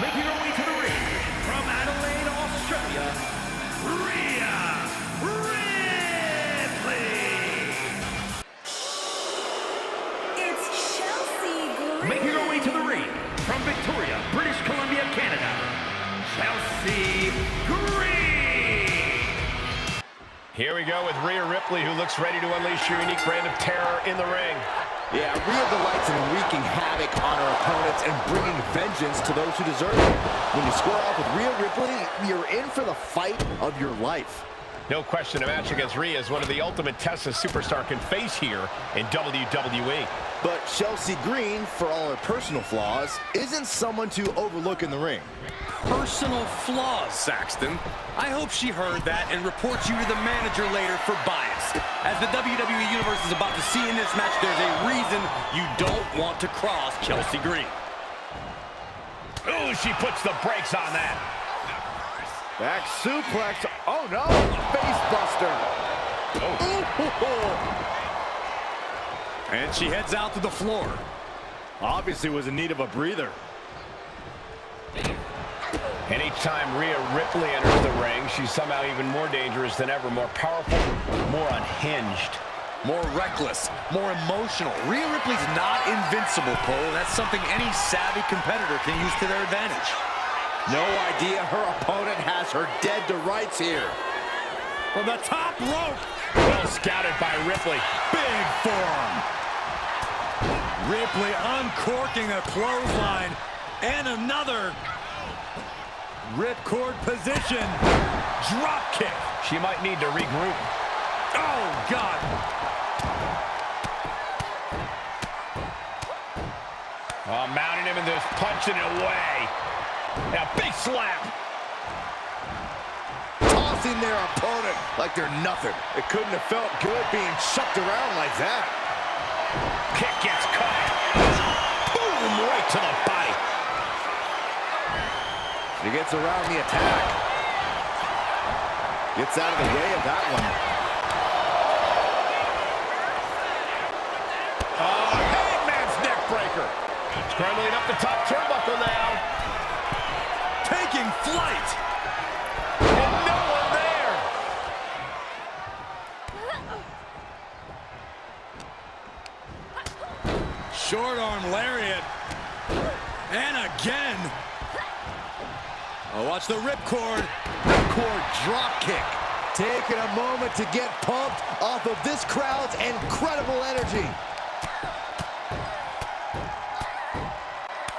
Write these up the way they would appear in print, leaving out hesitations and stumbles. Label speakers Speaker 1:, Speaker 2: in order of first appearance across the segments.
Speaker 1: Making her way to the ring from Adelaide, Australia, Rhea Ripley.
Speaker 2: It's Chelsea Green.
Speaker 1: Making her way to the ring from Victoria, British Columbia, Canada, Chelsea Green.
Speaker 3: Here we go with Rhea Ripley, who looks ready to unleash your unique brand of terror in the ring.
Speaker 4: Yeah, Rhea delights in wreaking havoc on her opponents and bringing vengeance to those who deserve it. When you square off with Rhea Ripley, you're in for the fight of your life.
Speaker 3: No question, a match against Rhea is one of the ultimate tests a superstar can face here in WWE.
Speaker 4: But Chelsea Green, for all her personal flaws, isn't someone to overlook in the ring.
Speaker 5: Personal flaws, Saxton. I hope she heard that and reports you to the manager later for bias. As the WWE Universe is about to see in this match, there's a reason you don't want to cross Chelsea Green.
Speaker 3: Ooh, she puts the brakes on that.
Speaker 4: Back suplex. Oh no, face buster.
Speaker 5: Oh. And she heads out to the floor.
Speaker 4: Obviously was in need of a breather.
Speaker 3: Anytime Rhea Ripley enters the ring, she's somehow even more dangerous than ever, more powerful, more unhinged.
Speaker 5: More reckless, more emotional. Rhea Ripley's not invincible, Cole. That's something any savvy competitor can use to their advantage.
Speaker 4: No idea her opponent has her dead to rights here.
Speaker 5: From the top rope.
Speaker 3: Well scouted by Ripley.
Speaker 5: Big forearm. Ripley uncorking a clothesline. And another. Ripcord position. Drop kick.
Speaker 3: She might need to regroup.
Speaker 5: Oh, God.
Speaker 3: Oh, mounting him and just punching it away. Now, big slap.
Speaker 4: Tossing their opponent like they're nothing. It couldn't have felt good being chucked around like that.
Speaker 3: Kick gets caught. Boom, right to the body.
Speaker 4: He gets around the attack. Gets out of the way of that one.
Speaker 3: Oh, Hangman's neck breaker. Scrambling up the top turnbuckle now.
Speaker 5: Taking flight.
Speaker 3: And no one there.
Speaker 5: Short arm lariat. And again. Oh, watch the ripcord.
Speaker 4: Ripcord drop kick. Taking a moment to get pumped off of this crowd's incredible energy.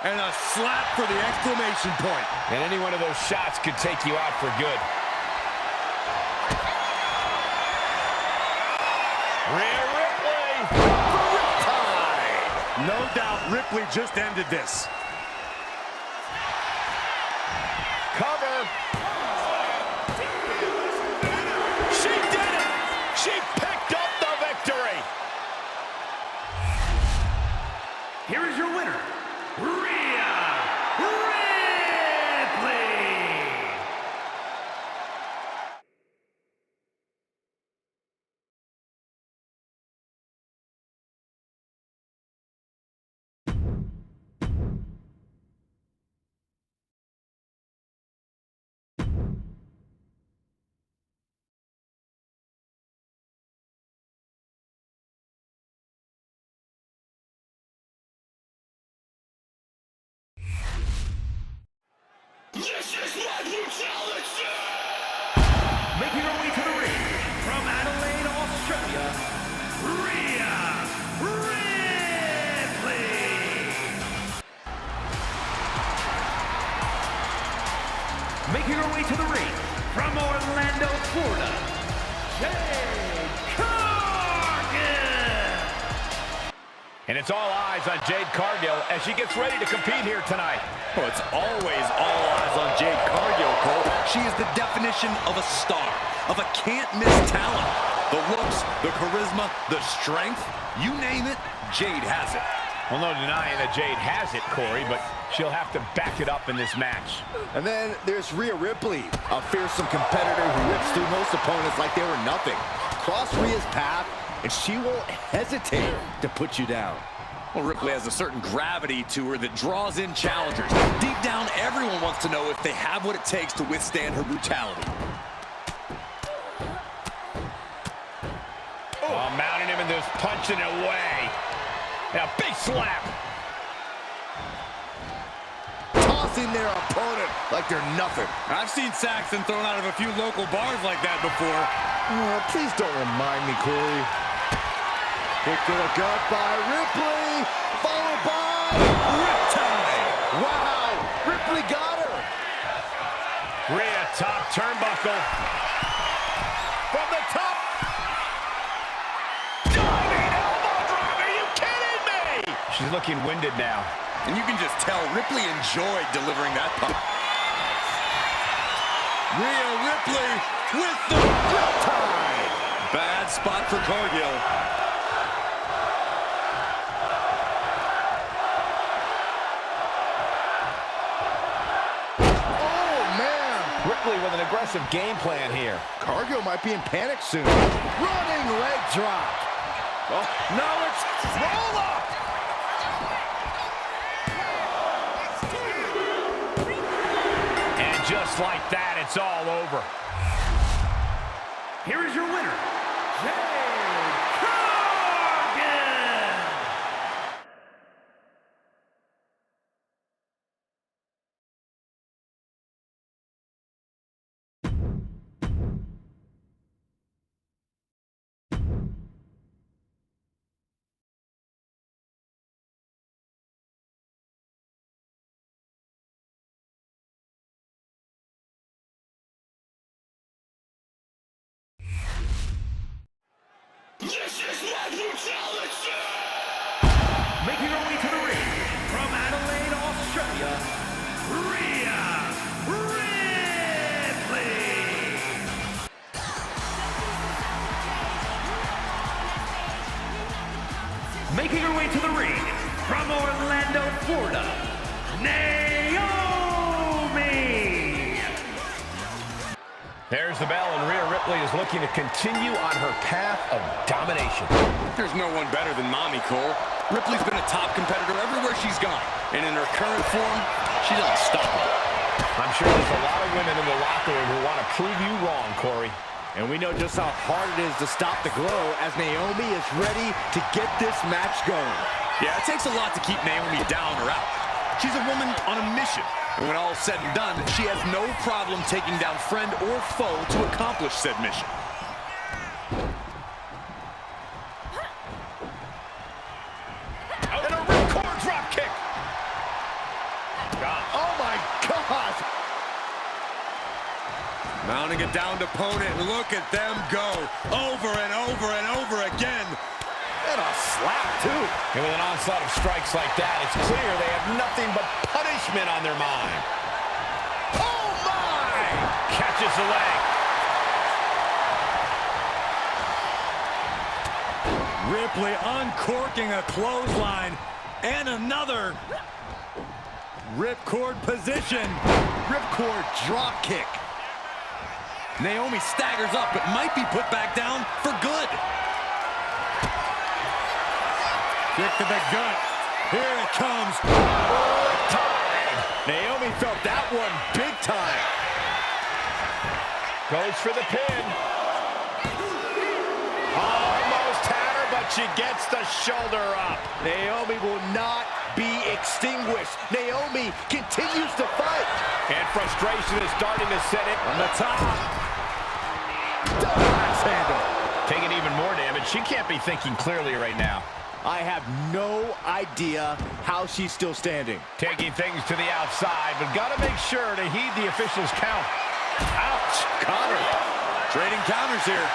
Speaker 5: And a slap for the exclamation point.
Speaker 3: And any one of those shots could take you out for good. Rhea Ripley.
Speaker 4: Riptide.
Speaker 5: No doubt Ripley just ended this.
Speaker 3: Cover. She did it. She picked up the victory.
Speaker 1: Here is your winner, Rhea Ripley. Making her way to the ring from Adelaide, Australia, Rhea Ripley. Making her way to the ring from Orlando, Florida, Jade Cargill.
Speaker 3: And it's all eyes on Jade Cargill as she gets ready to compete here tonight.
Speaker 5: Oh, it's always all eyes on Jade Cargill, Cole. She is the definition of a star, of a can't-miss talent. The looks, the charisma, the strength, you name it, Jade has it.
Speaker 3: Well, no denying that Jade has it, Corey, but she'll have to back it up in this match.
Speaker 4: And then there's Rhea Ripley, a fearsome competitor who rips through most opponents like they were nothing. Cross Rhea's path, and she won't hesitate to put you down.
Speaker 5: Well, Ripley has a certain gravity to her that draws in challengers. Deep down, everyone wants to know if they have what it takes to withstand her brutality.
Speaker 3: Oh, mounting him and just punching it away. Now, big slap.
Speaker 4: Tossing their opponent like they're nothing.
Speaker 5: I've seen Saxton thrown out of a few local bars like that before.
Speaker 4: Oh, please don't remind me, Corey. Kick to the gut by Ripley, followed by
Speaker 5: Riptide.
Speaker 4: wow, Ripley got her.
Speaker 3: Rhea, top turnbuckle. From the top. Diving elbow drop. Are you kidding me? She's looking winded now.
Speaker 5: And you can just tell Ripley enjoyed delivering that pump. Rhea Ripley with the Riptide. Bad spot for Cargill.
Speaker 3: Ripley with an aggressive game plan here.
Speaker 4: Cargill might be in panic soon. Running leg drop.
Speaker 3: Oh, no, it's roll up. And just like that, it's all over.
Speaker 1: Here is your winner, Jade Cargill! Making her way to the ring from Adelaide, Australia, Rhea Ripley. Making her way to the ring from Orlando, Florida, Naomi.
Speaker 3: There's the bell, and Rhea Ripley is looking to continue on her path of domination.
Speaker 5: There's no one better than Mommy, Cole. Ripley's been a top competitor everywhere she's gone. And in her current form, she's unstoppable.
Speaker 3: I'm sure there's a lot of women in the locker room who want to prove you wrong, Corey.
Speaker 4: And we know just how hard it is to stop the glow as Naomi is ready to get this match going.
Speaker 5: Yeah, it takes a lot to keep Naomi down or out. She's a woman on a mission. And when all is said and done, she has no problem taking down friend or foe to accomplish said mission.
Speaker 3: And a ripcord drop kick.
Speaker 4: Oh my God!
Speaker 5: Mounting a downed opponent, and look at them go. Over and over and over again.
Speaker 4: And a slap, too.
Speaker 3: And with an onslaught of strikes like that, it's clear they have nothing but punishment on their mind.
Speaker 4: Oh my!
Speaker 3: Catches the leg.
Speaker 5: Ripley uncorking a clothesline. And another ripcord position.
Speaker 4: Ripcord drop kick.
Speaker 5: Naomi staggers up, but might be put back down for good. Kick to the gut. Here it comes.
Speaker 4: Naomi felt that one big time.
Speaker 3: Goes for the pin. Almost had her, but she gets the shoulder up.
Speaker 4: Naomi will not be extinguished. Naomi continues to fight.
Speaker 3: And frustration is starting to set in.
Speaker 4: On the top. Axe handle.
Speaker 3: Taking even more damage. She can't be thinking clearly right now.
Speaker 4: I have no idea how she's still standing.
Speaker 3: Taking things to the outside, but got to make sure to heed the officials' count. Ouch.
Speaker 4: Connor.
Speaker 5: Trading counters here.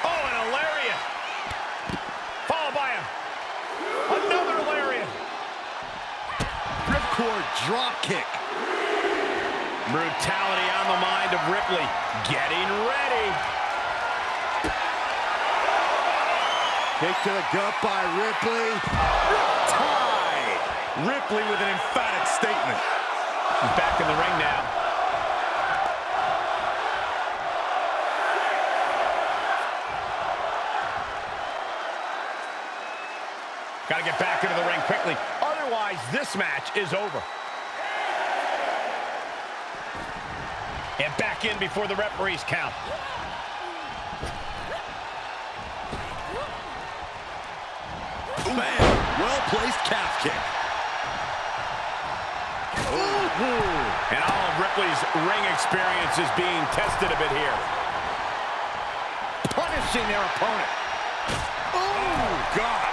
Speaker 3: Oh, and a lariat. Followed by another lariat.
Speaker 4: Ripcord drop kick.
Speaker 3: Brutality on the mind of Ripley. Getting ready.
Speaker 4: Kick to the gut by Ripley. Riptide.
Speaker 5: Ripley with an emphatic statement.
Speaker 3: She's back in the ring now. Got to get back into the ring quickly. Otherwise, this match is over. And back in before the referees count.
Speaker 5: Man, well-placed calf kick.
Speaker 3: And all of Ripley's ring experience is being tested a bit here.
Speaker 4: Punishing their opponent.
Speaker 5: Oh, God.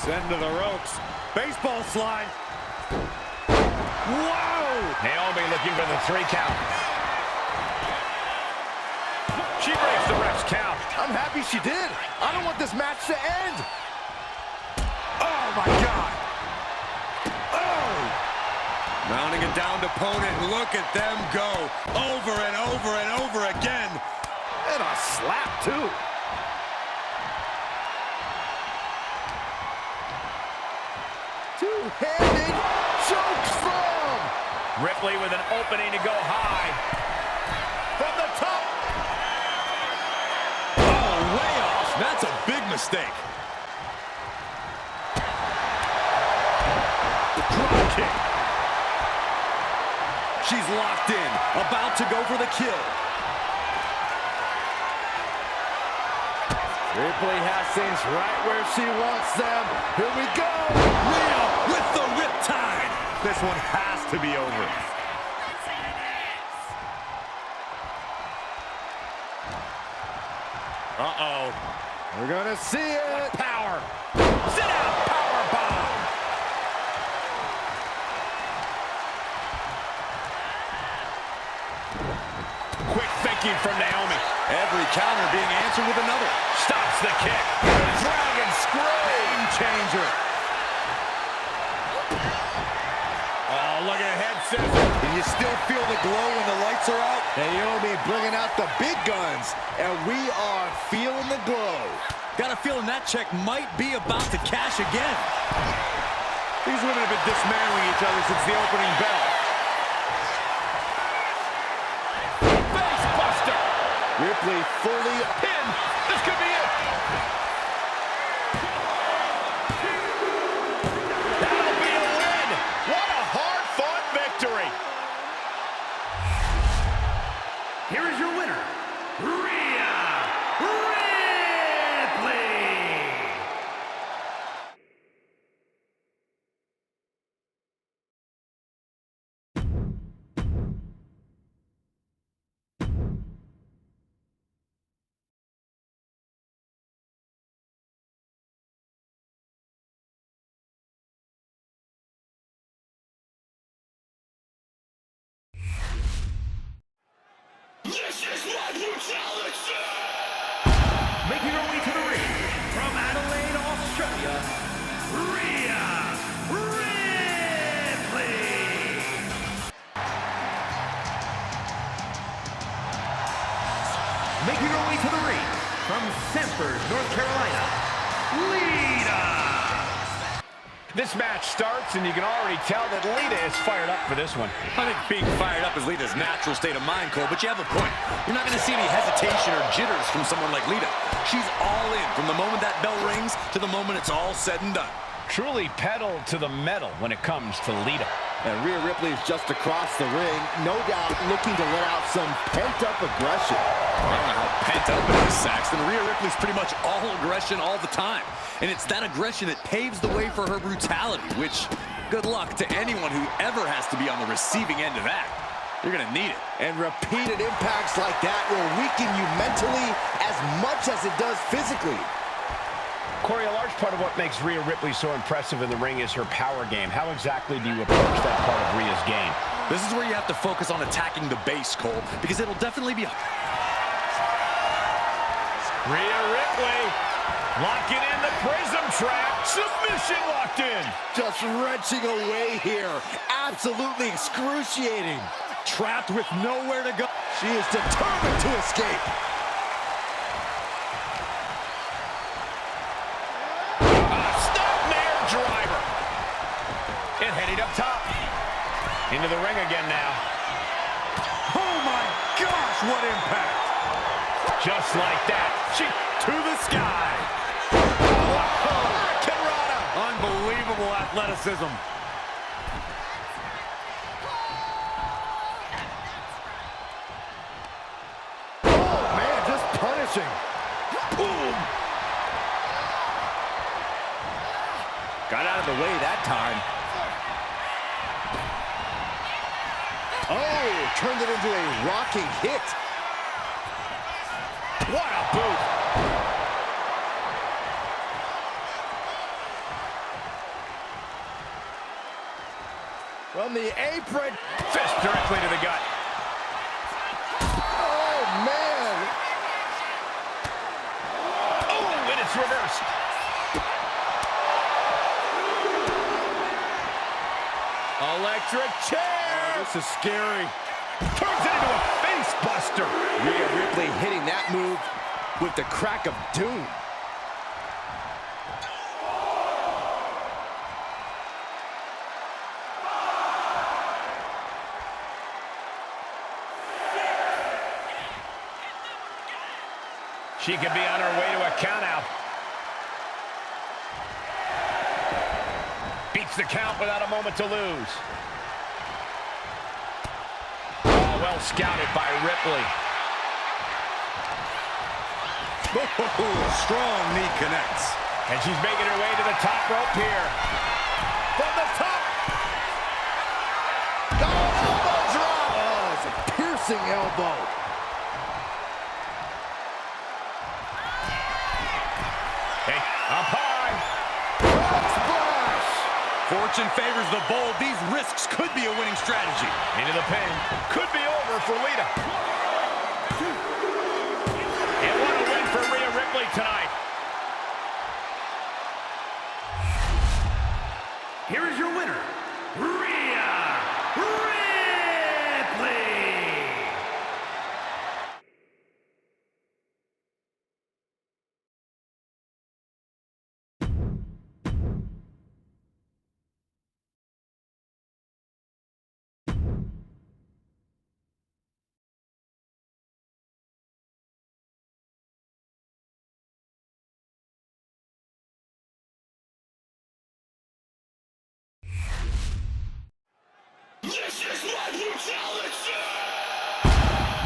Speaker 5: Send to the ropes. Baseball slide. Whoa!
Speaker 3: Naomi looking for the 3 count. She breaks the ref's count.
Speaker 4: I'm happy she did. I don't want this match to end.
Speaker 5: Oh, my God. Oh! Mounting a downed opponent. Look at them go. Over and over and over again.
Speaker 4: And a slap, too. Two-handed choke slam.
Speaker 3: Ripley with an opening to go high. From the top.
Speaker 5: Oh, way off. That's a big mistake. Drop kick. She's locked in, about to go for the kill.
Speaker 4: Ripley has things right where she wants them. Here we go.
Speaker 5: Rhea with the riptide. This one has to be over. Uh-oh.
Speaker 4: We're going to see it.
Speaker 3: Power. Sit out. Power bomb. Quick thinking from Naomi.
Speaker 5: Every counter being answered with another.
Speaker 3: Stops the kick. Dragon screw.
Speaker 5: Game changer.
Speaker 3: Oh, look at head scissors.
Speaker 4: Can you still feel the glow when the lights are out? Naomi bringing out the big guns, and we are feeling the glow.
Speaker 5: Got a feeling that check might be about to cash again. These women have been dismantling each other since the opening bell.
Speaker 3: Face buster.
Speaker 4: Ripley fully
Speaker 3: Pin. This could be it. That'll be a win. What a hard-fought victory.
Speaker 1: Here is your winner, Rhea Ripley. Making her way to the ring from Adelaide, Australia, Rhea Ripley. Making her way to the ring from Sanford, North Carolina, Lita.
Speaker 3: This match starts, and you can already tell that Lita is fired up for this one.
Speaker 5: I think being fired up is Lita's natural state of mind, Cole, but you have a point. You're not going to see any hesitation or jitters from someone like Lita. She's all in from the moment that bell rings to the moment it's all said and done.
Speaker 3: Truly pedal to the metal when it comes to Lita.
Speaker 4: And Rhea Ripley is just across the ring, no doubt looking to let out some pent-up aggression.
Speaker 5: I don't know how pent up it is, Saxton. Rhea Ripley's pretty much all aggression all the time. And it's that aggression that paves the way for her brutality, which, good luck to anyone who ever has to be on the receiving end of that. You're going to need it.
Speaker 4: And repeated impacts like that will weaken you mentally as much as it does physically.
Speaker 3: Corey, a large part of what makes Rhea Ripley so impressive in the ring is her power game. How exactly do you approach that part of Rhea's game?
Speaker 5: This is where you have to focus on attacking the base, Cole, because it'll definitely be...
Speaker 3: Rhea Ripley locking in the prism trap. Submission locked in.
Speaker 4: Just wrenching away here. Absolutely excruciating.
Speaker 5: Trapped with nowhere to go.
Speaker 4: She is determined to escape.
Speaker 3: Snapmare driver. And heading up top. Into the ring again now.
Speaker 5: Oh my gosh, what impact!
Speaker 3: Just like that. She
Speaker 5: To the sky. athleticism.
Speaker 4: Oh, man, just punishing. Boom. Got out of the way that time. Oh, turned it into a rocking hit.
Speaker 3: What a boot.
Speaker 4: From the apron.
Speaker 3: Fist directly to the gut.
Speaker 4: Oh, man.
Speaker 3: Oh, and it's reversed. Electric chair.
Speaker 4: Oh, this is scary.
Speaker 3: Turns it into a face buster.
Speaker 4: Rhea Ripley hitting that move with the crack of doom.
Speaker 3: She could be on her way to a countout. Beats the count without a moment to lose. Oh, well scouted by Ripley.
Speaker 5: Strong knee connects.
Speaker 3: And she's making her way to the top rope here. From the top.
Speaker 4: Oh, elbow drop. Oh, it's a piercing elbow.
Speaker 3: Hey, up high.
Speaker 4: Splash.
Speaker 5: Fortune favors the bold. These risks could be a winning strategy.
Speaker 3: Into the pin. Could be over for Lita. And what a win for Rhea Ripley tonight.
Speaker 1: Here is your winner, Rhea Ripley.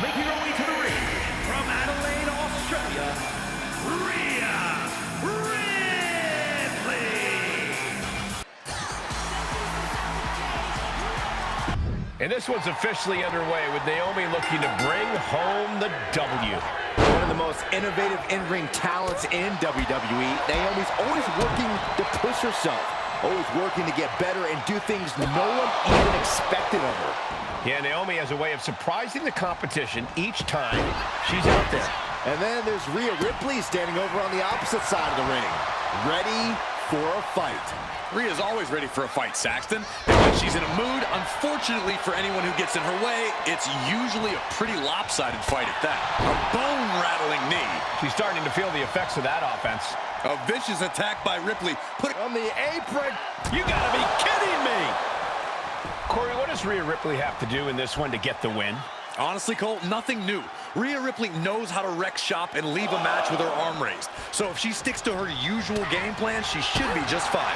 Speaker 1: Making her way to the ring from Adelaide, Australia, Rhea Ripley.
Speaker 3: And this one's officially underway with Naomi looking to bring home the W.
Speaker 4: One of the most innovative in-ring talents in WWE. Naomi's always working to push herself. Always working to get better and do things no one even expected of her.
Speaker 3: Yeah, Naomi has a way of surprising the competition each time she's out there.
Speaker 4: And then there's Rhea Ripley standing over on the opposite side of the ring, ready for a fight.
Speaker 5: Rhea's always ready for a fight, Saxton. And when she's in a mood, unfortunately for anyone who gets in her way, it's usually a pretty lopsided fight at that. A bone-rattling knee.
Speaker 3: She's starting to feel the effects of that offense.
Speaker 5: A vicious attack by Ripley.
Speaker 4: On the apron.
Speaker 3: You gotta be kidding me! Corey, what does Rhea Ripley have to do in this one to get the win?
Speaker 5: Honestly, Cole, nothing new. Rhea Ripley knows how to wreck shop and leave a match with her arm raised. So if she sticks to her usual game plan, she should be just fine.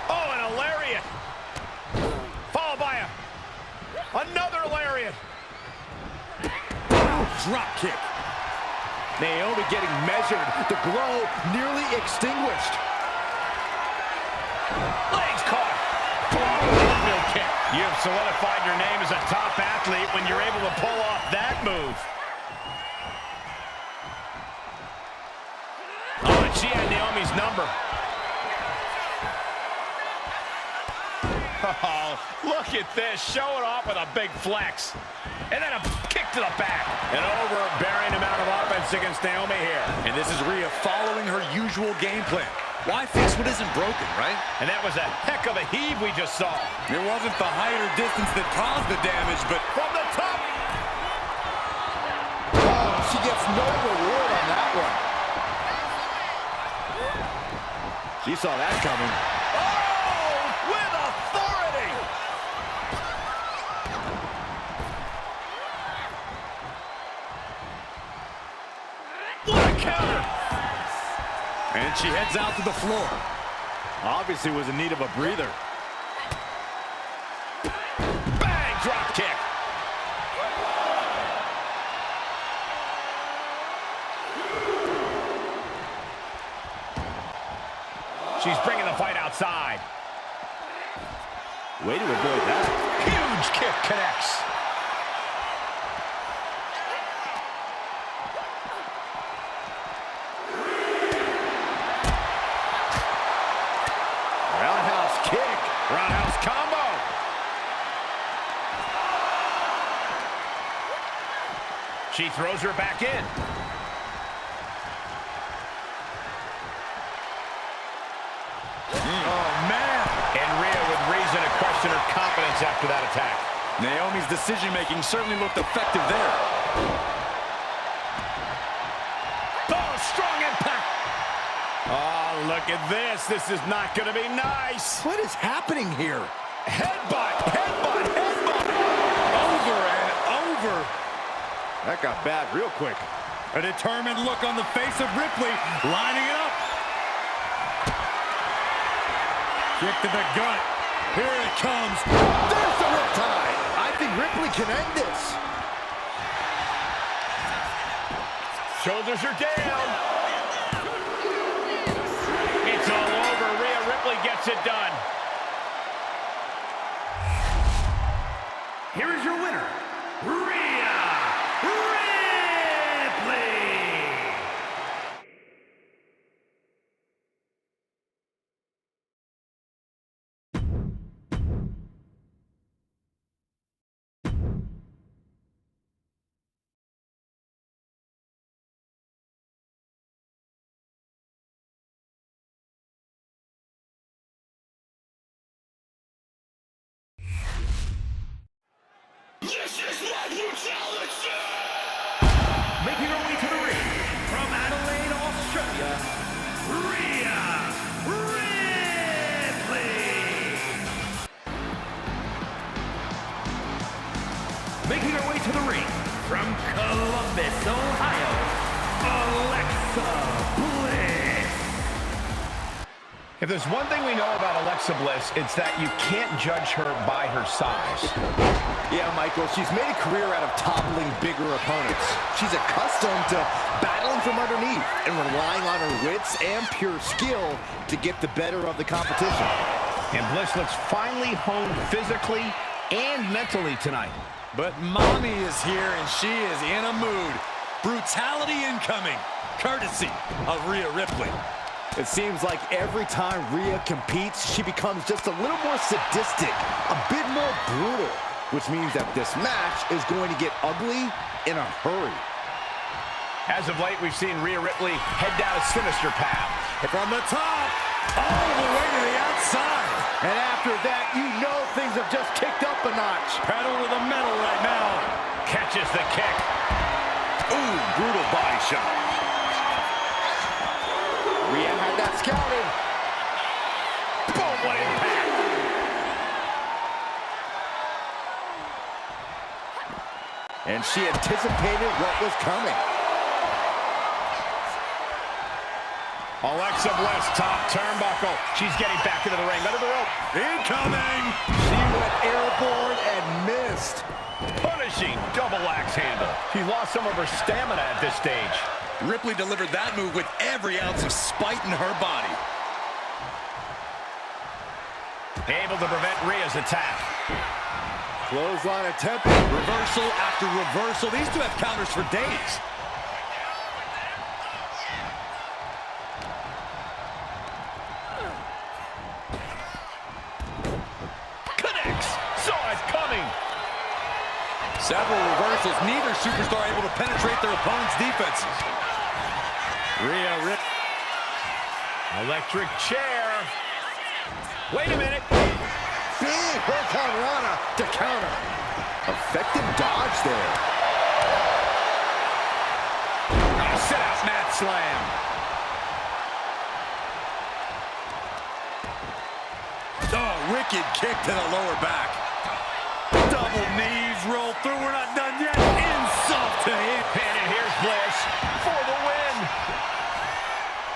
Speaker 3: Oh, and a lariat! Followed by another lariat!
Speaker 5: Drop kick.
Speaker 4: Naomi getting measured. The glow nearly extinguished.
Speaker 3: Legs caught! Windmill kick. You have solidified your name as a top athlete when you're able to pull off that move. Oh, and she had Naomi's number. Oh, look at this. Showing off with a big flex. And then a kick to the back. An overbearing amount of offense against Naomi here.
Speaker 5: And this is Rhea following her usual game plan. Why fix what isn't broken, right?
Speaker 3: And that was a heck of a heave we just saw.
Speaker 5: It wasn't the height or distance that caused the damage, but
Speaker 3: From the top.
Speaker 4: Oh, she gets no reward on that one. She saw that coming.
Speaker 3: Oh, with authority. What a counter.
Speaker 5: And she heads out to the floor.
Speaker 4: Obviously was in need of a breather.
Speaker 3: Bang, drop kick. She's bringing the fight outside.
Speaker 4: Way to avoid that.
Speaker 3: Huge kick connects.
Speaker 4: Roundhouse kick.
Speaker 3: Roundhouse combo. She throws her back in.
Speaker 5: Oh, man.
Speaker 3: And Rhea with reason to question her confidence after that attack.
Speaker 5: Naomi's decision-making certainly looked effective there.
Speaker 3: Oh, strong impact. Oh, look at this. This is not going to be nice.
Speaker 4: What is happening here?
Speaker 3: Headbutt, headbutt, headbutt.
Speaker 5: Over and over.
Speaker 4: That got bad real quick.
Speaker 5: A determined look on the face of Ripley, lining it up. Kick to the gut. Here it comes.
Speaker 4: There's the riptide. I think Ripley can end this.
Speaker 3: Shoulders are down. It's all over. Rhea Ripley gets it done.
Speaker 1: Here is your winner, Rhea Ripley. Making her way to the ring from Adelaide, Australia, Rhea Ripley. Making her way to the ring from Columbus, Ohio, Alexa Bliss.
Speaker 3: If there's one thing we know about Alexa Bliss, it's that you can't judge her by her size.
Speaker 4: Yeah, Michael, she's made a career out of toppling bigger opponents. She's accustomed to battling from underneath and relying on her wits and pure skill to get the better of the competition.
Speaker 3: And Bliss looks finely honed physically and mentally tonight.
Speaker 5: But Mommy is here, and she is in a mood. Brutality incoming, courtesy of Rhea Ripley.
Speaker 4: It seems like every time Rhea competes, she becomes just a little more sadistic, a bit more brutal, which means that this match is going to get ugly in a hurry.
Speaker 3: As of late, we've seen Rhea Ripley head down a sinister path.
Speaker 5: From the top, all the way to the outside.
Speaker 4: And after that, you know things have just kicked up a notch.
Speaker 5: Pedal to the metal right now.
Speaker 3: Catches the kick.
Speaker 5: Ooh, brutal body shot.
Speaker 4: Rhea had that scouted.
Speaker 3: Boom, what impact.
Speaker 4: And she anticipated what was coming.
Speaker 3: Alexa Bliss, top turnbuckle. She's getting back into the ring. Under the rope.
Speaker 5: Incoming.
Speaker 4: She went airborne and missed.
Speaker 3: Punishing double axe handle. She lost some of her stamina at this stage.
Speaker 5: Ripley delivered that move with every ounce of spite in her body.
Speaker 3: Able to prevent Rhea's attack.
Speaker 4: Clothesline attempted.
Speaker 5: Reversal after reversal. These two have counters for days.
Speaker 3: Connects. Saw it coming.
Speaker 5: Several reversals. Neither superstar able to penetrate their opponent's defenses. Rhea Ripley.
Speaker 3: Electric chair. Wait a minute.
Speaker 4: Big Hurricanrana to counter. Effective dodge there.
Speaker 3: Sit out mat slam.
Speaker 5: Oh, wicked kick to the lower back. Double knees roll through. We're not done yet. Insult to him.
Speaker 3: And here's Bliss for the win.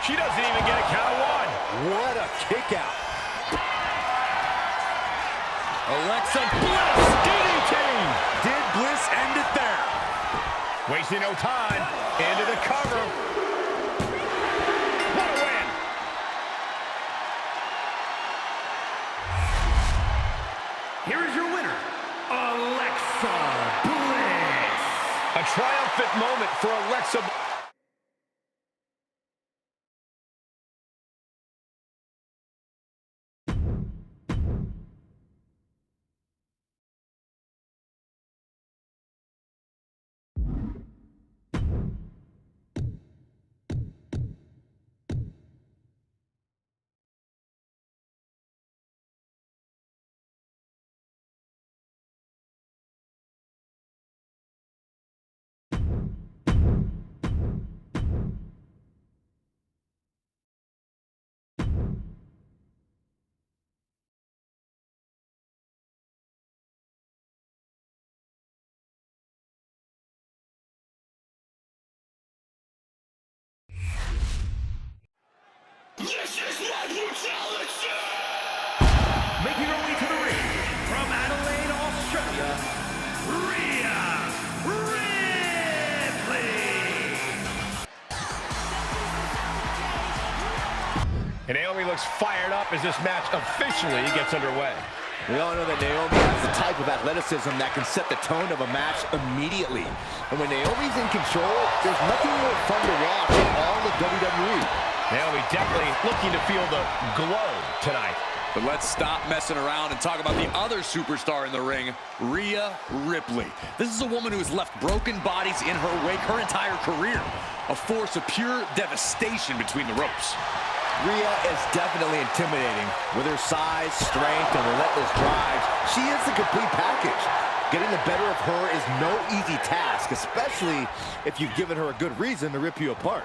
Speaker 3: She doesn't even get a count of one.
Speaker 4: What a kick out.
Speaker 5: Alexa Bliss, DDT! Did Bliss end it there?
Speaker 3: Wasting no time. Into the cover. What a win.
Speaker 1: Here is your winner, Alexa Bliss.
Speaker 3: A triumphant moment for Alexa.
Speaker 1: Making her way to the ring from Adelaide, Australia, Rhea Ripley.
Speaker 3: And Naomi looks fired up as this match officially gets underway.
Speaker 4: We all know that Naomi has the type of athleticism that can set the tone of a match immediately. And when Naomi's in control, there's nothing more fun to watch in all of WWE.
Speaker 3: Naomi definitely looking to feel the glow tonight.
Speaker 5: But let's stop messing around and talk about the other superstar in the ring, Rhea Ripley. This is a woman who has left broken bodies in her wake her entire career. A force of pure devastation between the ropes.
Speaker 4: Rhea is definitely intimidating. With her size, strength, and relentless drive, she is the complete package. Getting the better of her is no easy task, especially if you've given her a good reason to rip you apart.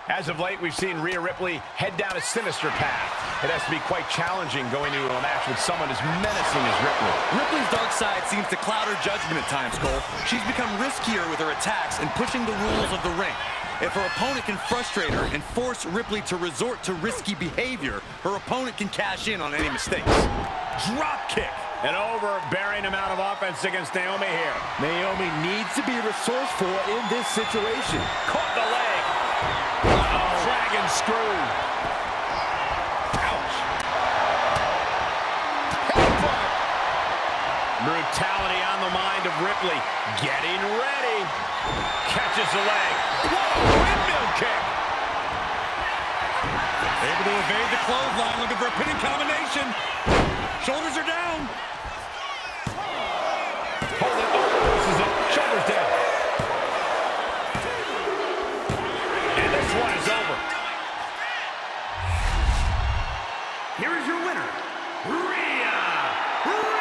Speaker 3: As of late, we've seen Rhea Ripley head down a sinister path. It has to be quite challenging going into a match with someone as menacing as Ripley.
Speaker 5: Ripley's dark side seems to cloud her judgment at times, Cole. She's become riskier with her attacks and pushing the rules of the ring. If her opponent can frustrate her and force Ripley to resort to risky behavior, her opponent can cash in on any mistakes.
Speaker 3: Drop kick. An overbearing amount of offense against Naomi here.
Speaker 4: Naomi needs to be resourceful in this situation.
Speaker 3: Caught the leg. Uh-oh. Dragon screw. Ouch. Headbutt. Brutality on the mind of Ripley. Getting ready. Catches the leg. Whoa, windmill kick.
Speaker 5: Able to evade the clothesline, looking for a pinning combination. Shoulders are down.
Speaker 3: Hold it. Oh, this is it. Shoulders down. And this one is over.
Speaker 1: Here is your winner, Rhea Ripley.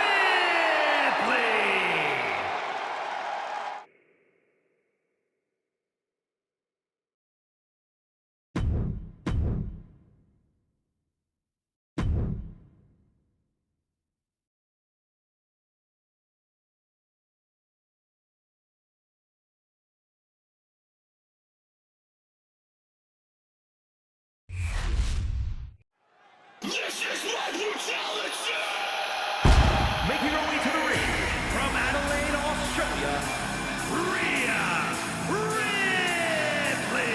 Speaker 1: Making her way to the ring from Adelaide, Australia, Rhea Ripley.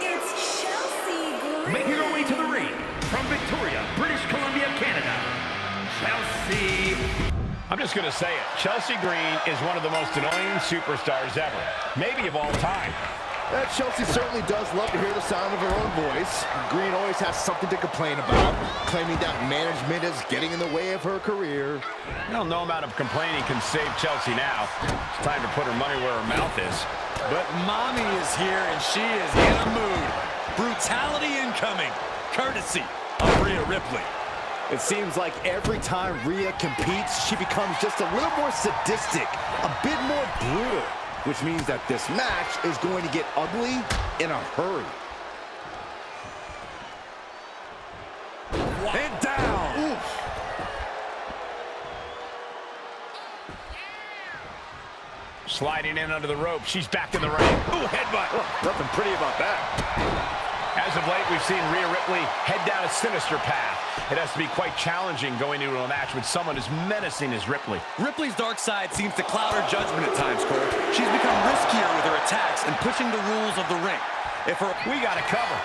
Speaker 2: It's Chelsea Green.
Speaker 1: Making her way to the ring from Victoria, British Columbia, Canada, Chelsea.
Speaker 3: I'm just going to say it. Chelsea Green is one of the most annoying superstars ever. Maybe of all time.
Speaker 4: Chelsea certainly does love to hear the sound of her own voice. Green always has something to complain about, claiming that management is getting in the way of her career.
Speaker 3: Well, no amount of complaining can save Chelsea now. It's time to put her money where her mouth is.
Speaker 5: But Mommy is here, and she is in a mood. Brutality incoming, courtesy of Rhea Ripley.
Speaker 4: It seems like every time Rhea competes, she becomes just a little more sadistic, a bit more brutal, which means that this match is going to get ugly in a hurry.
Speaker 5: And down.
Speaker 4: Oof.
Speaker 3: Sliding in under the rope. She's back in the ring. Ooh, headbutt.
Speaker 4: Oh, nothing pretty about that.
Speaker 3: As of late, we've seen Rhea Ripley head down a sinister path. It has to be quite challenging going into a match with someone as menacing as Ripley.
Speaker 5: Ripley's dark side seems to cloud her judgment at times, Cole. She's become riskier with her attacks and pushing the rules of the ring.
Speaker 3: We got to cover.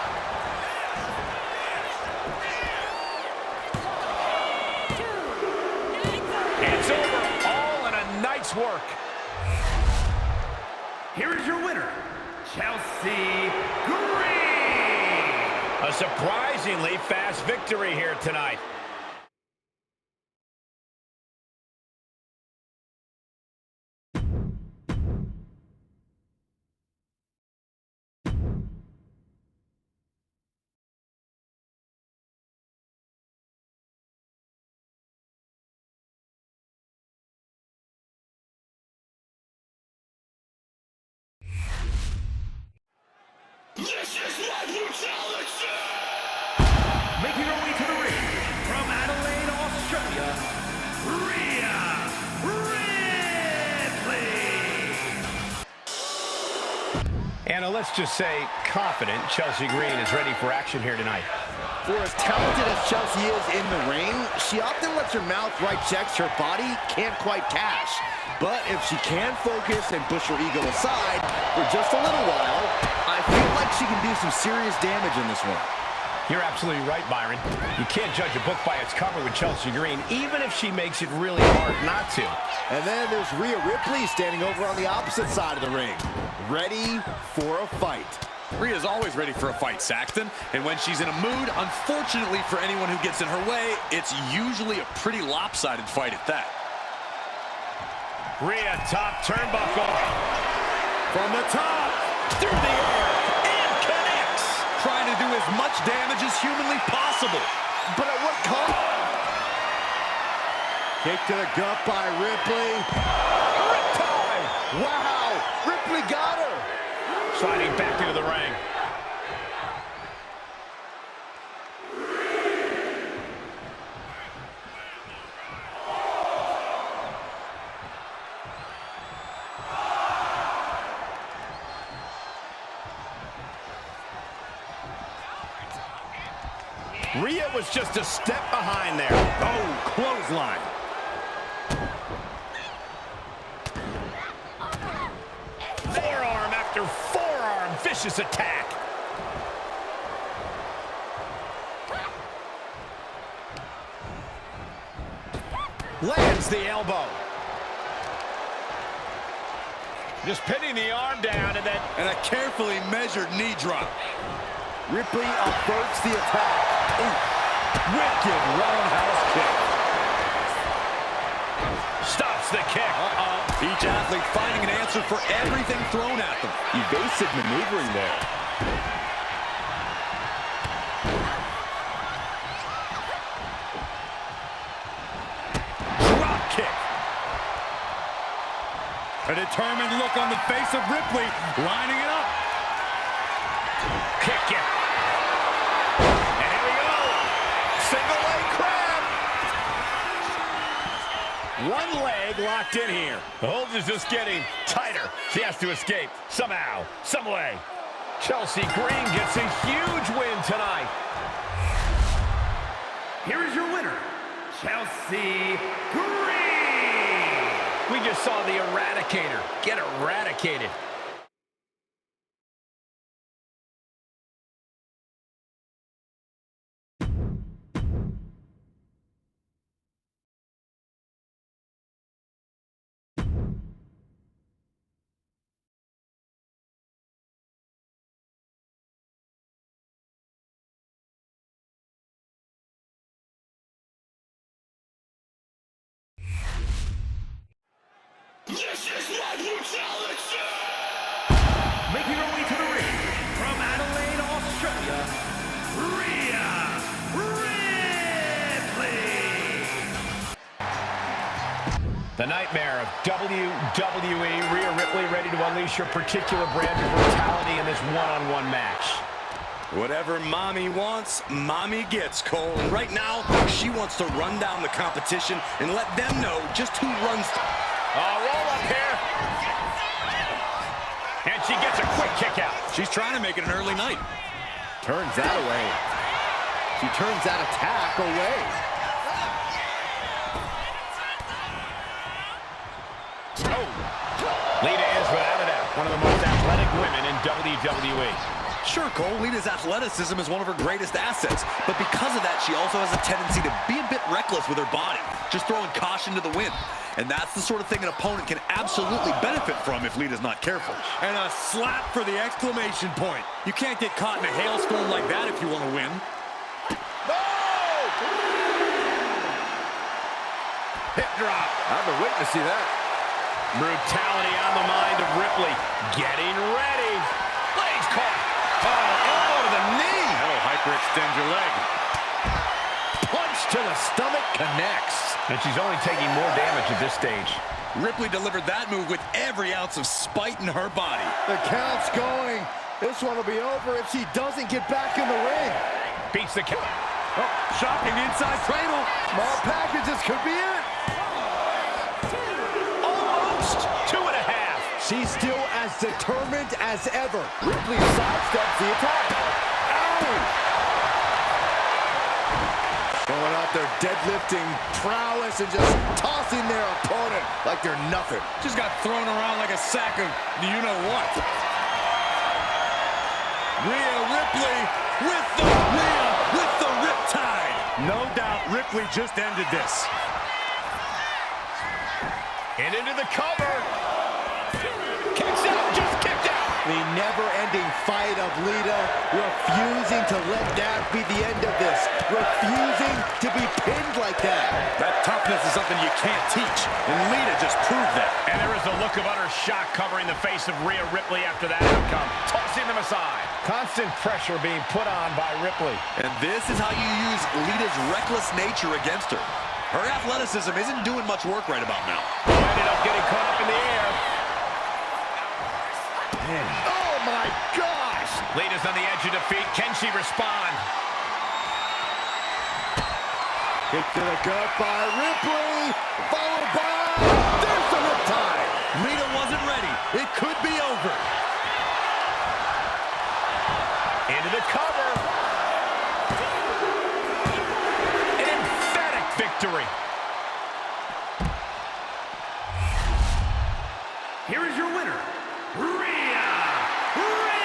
Speaker 3: It's over. All in a night's work.
Speaker 1: Here is your winner, Chelsea Green.
Speaker 3: A surprisingly fast victory here tonight.
Speaker 1: Making her way to the ring from Adelaide, Australia, Rhea Ripley.
Speaker 3: Anna, let's just say confident Chelsea Green is ready for action here tonight.
Speaker 4: For as talented as Chelsea is in the ring, she often lets her mouth write checks her body can't quite cash. But if she can focus and push her ego aside for just a little while, I feel like she can do some serious damage in this one.
Speaker 3: You're absolutely right, Byron. You can't judge a book by its cover with Chelsea Green, even if she makes it really hard not to.
Speaker 4: And then there's Rhea Ripley standing over on the opposite side of the ring, ready for a fight.
Speaker 5: Rhea's always ready for a fight, Saxton. And when she's in a mood, unfortunately for anyone who gets in her way, it's usually a pretty lopsided fight at that.
Speaker 3: Rhea, top turnbuckle. From the top, through the air, and connects.
Speaker 5: Trying to do as much damage as humanly possible.
Speaker 4: But at what cost? Kick to the gut by Ripley.
Speaker 3: Riptide.
Speaker 4: Wow, Ripley got her.
Speaker 3: Sliding back into the ring. Rhea was just a step behind there. Oh, clothesline. Forearm after forearm, vicious attack. Lands the elbow. Just pinning the arm down and then...
Speaker 5: And a carefully measured knee drop.
Speaker 4: Ripley averts the attack. Ooh, wicked roundhouse kick.
Speaker 3: Stops the kick.
Speaker 5: Each athlete finding an answer for everything thrown at them.
Speaker 4: Evasive maneuvering there.
Speaker 3: Drop kick.
Speaker 5: A determined look on the face of Ripley, lining it up.
Speaker 3: Kick it. And here we go. Single leg crab. One leg locked in here. The hold is just getting tighter. She has to escape somehow, some way. Chelsea Green gets a huge win tonight.
Speaker 1: Here is your winner, Chelsea Green.
Speaker 3: We just saw the Eradicator get eradicated.
Speaker 1: Making her way to the ring from Adelaide, Australia, Rhea Ripley.
Speaker 3: The nightmare of WWE, Rhea Ripley ready to unleash her particular brand of brutality in this one-on-one match.
Speaker 5: Whatever mommy wants, mommy gets, Cole. And right now, she wants to run down the competition and let them know just who runs.
Speaker 3: Roll up here. And she gets a quick kick out.
Speaker 5: She's trying to make it an early night.
Speaker 4: Turns that away. She turns that attack away.
Speaker 3: Oh. Lita is, without a doubt, one of the most athletic women in WWE.
Speaker 5: Sure, Cole, Lita's athleticism is one of her greatest assets, but because of that, she also has a tendency to be a bit reckless with her body, just throwing caution to the wind. And that's the sort of thing an opponent can absolutely benefit from if Lita's not careful.
Speaker 6: And a slap for the exclamation point. You can't get caught in a hailstorm like that if you want to win.
Speaker 3: Hip drop.
Speaker 4: I've been waiting to see that.
Speaker 3: Brutality on the mind of Ripley. Getting ready. Legs caught. Oh, elbow to the knee.
Speaker 6: That'll hyperextend your leg.
Speaker 4: Punch to the stomach connects.
Speaker 3: And she's only taking more damage at this stage.
Speaker 5: Ripley delivered that move with every ounce of spite in her body.
Speaker 4: The count's going. This one will be over if she doesn't get back in the ring.
Speaker 3: Beats the count.
Speaker 6: Oh, shocking inside cradle.
Speaker 4: Small packages could be it.
Speaker 3: Almost 2.5.
Speaker 4: She's still as determined as ever. Ripley sidesteps the attack. Ow! Going out there deadlifting prowess and just tossing their opponent like they're nothing.
Speaker 6: Just got thrown around like a sack of you-know-what. Rhea Ripley with the riptide. No doubt Ripley just ended this.
Speaker 3: And into the cover. Kicks out, just kicked out.
Speaker 4: The never-ending fight of Lita, refusing to let that be the end of this. Refusing to be pinned like that.
Speaker 6: That toughness is something you can't teach, and Lita just proved that.
Speaker 3: And there is a look of utter shock covering the face of Rhea Ripley after that outcome. Tossing them aside. Constant pressure being put on by Ripley.
Speaker 5: And this is how you use Lita's reckless nature against her. Her athleticism isn't doing much work right about now.
Speaker 3: Ended up getting caught up in the air.
Speaker 4: Oh my gosh!
Speaker 3: Lita's on the edge of defeat. Can she respond?
Speaker 4: Kick to the gut by Ripley, followed by... There's the riptide!
Speaker 5: Lita wasn't ready. It could be over.
Speaker 3: Into the cover. An emphatic victory. Here is your winner, Rhea Ripley.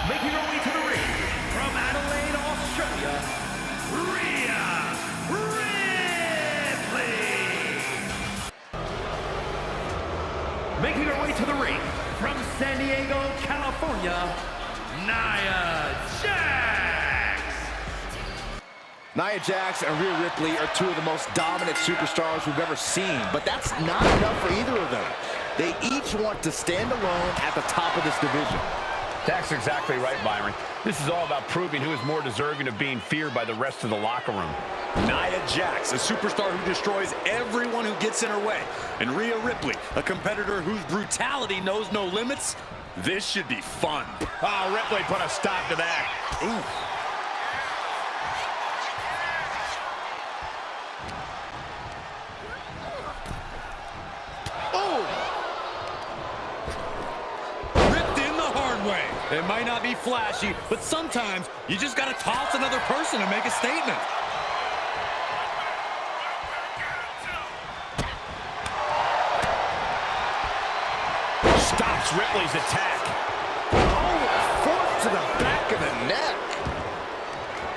Speaker 3: Making her way to the ring from Adelaide, Australia, Rhea Ripley. Making her way to the ring from San Diego, California, Nia Jax.
Speaker 4: Nia Jax and Rhea Ripley are two of the most dominant superstars we've ever seen, but that's not enough for either of them. They each want to stand alone at the top of this division.
Speaker 3: That's exactly right, Byron. This is all about proving who is more deserving of being feared by the rest of the locker room.
Speaker 5: Nia Jax, a superstar who destroys everyone who gets in her way. And Rhea Ripley, a competitor whose brutality knows no limits. This should be fun.
Speaker 3: Oh, Ripley put a stop to that.
Speaker 5: Ooh.
Speaker 6: It might not be flashy, but sometimes you just got to toss another person and make a statement.
Speaker 3: Stops Ripley's attack.
Speaker 4: Oh, force to the back of the neck.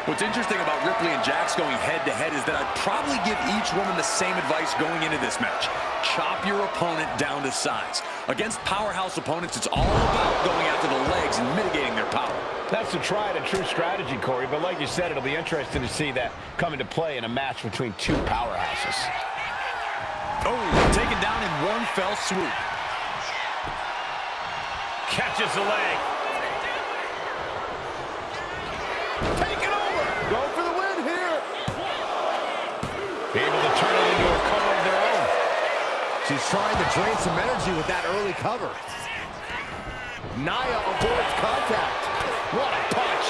Speaker 5: What's interesting about Ripley and Jax going head-to-head is that I'd probably give each woman the same advice going into this match. Chop your opponent down to size. Against powerhouse opponents, it's all about going after the legs and mitigating their power.
Speaker 3: That's a tried and true strategy, Corey, but like you said, it'll be interesting to see that come into play in a match between two powerhouses.
Speaker 5: Oh, taken down in one fell swoop.
Speaker 3: Catches the leg.
Speaker 4: Take it over. Go for the win here.
Speaker 3: Able to turn it into a cover of their own.
Speaker 4: She's trying to drain some energy with that early cover. Nia avoids contact. What a punch.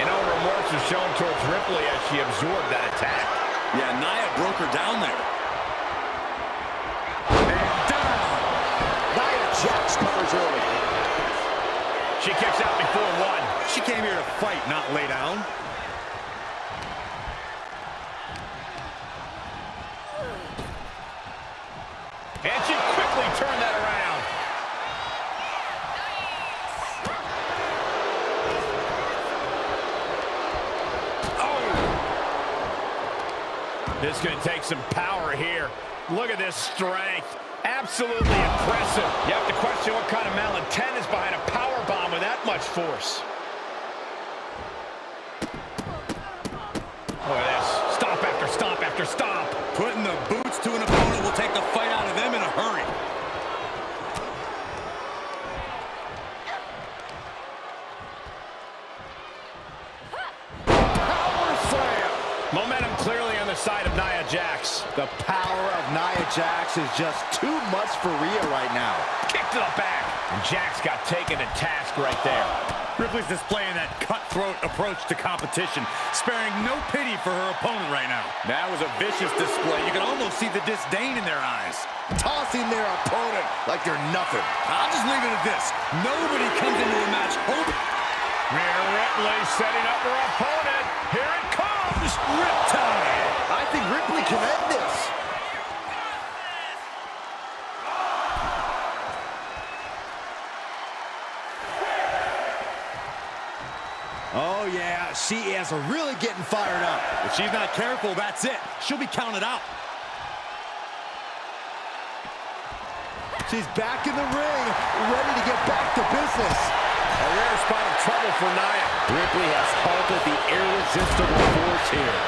Speaker 3: And no remorse is shown towards Ripley as she absorbed that attack.
Speaker 5: Yeah, Nia broke her down there.
Speaker 4: And down. Nia Jax covers early.
Speaker 3: She kicks out before one.
Speaker 5: She came here to fight, not lay down.
Speaker 3: And she quickly turned that around. Oh! This is going to take some power here. Look at this strength. Absolutely impressive. You have to question what kind of malintent is behind a power bomb with that much force. Look at this. Stomp after stomp after stomp.
Speaker 5: Putting the boots to an opponent will take the fight out of them in a hurry.
Speaker 4: Power slam.
Speaker 3: Momentum clearly on the side of Nia Jax.
Speaker 4: The power of Nia Jax is just too much for Rhea right now.
Speaker 3: Kick to the back. And Jax got taken to task right there.
Speaker 5: Ripley's displaying that cutthroat approach to competition, sparing no pity for her opponent right now. That was a vicious display. You can almost see the disdain in their eyes.
Speaker 4: Tossing their opponent like they're nothing.
Speaker 5: I'll just leave it at this. Nobody comes into a match hoping.
Speaker 3: Rhea Ripley setting up her opponent. Here it comes.
Speaker 5: Riptide.
Speaker 4: I think Ripley can end this. Oh, yeah, she is really getting fired up.
Speaker 5: If she's not careful, that's it. She'll be counted out.
Speaker 4: She's back in the ring, ready to get back to business.
Speaker 3: A rare spot of trouble for Nia.
Speaker 4: Ripley has halted the irresistible force here.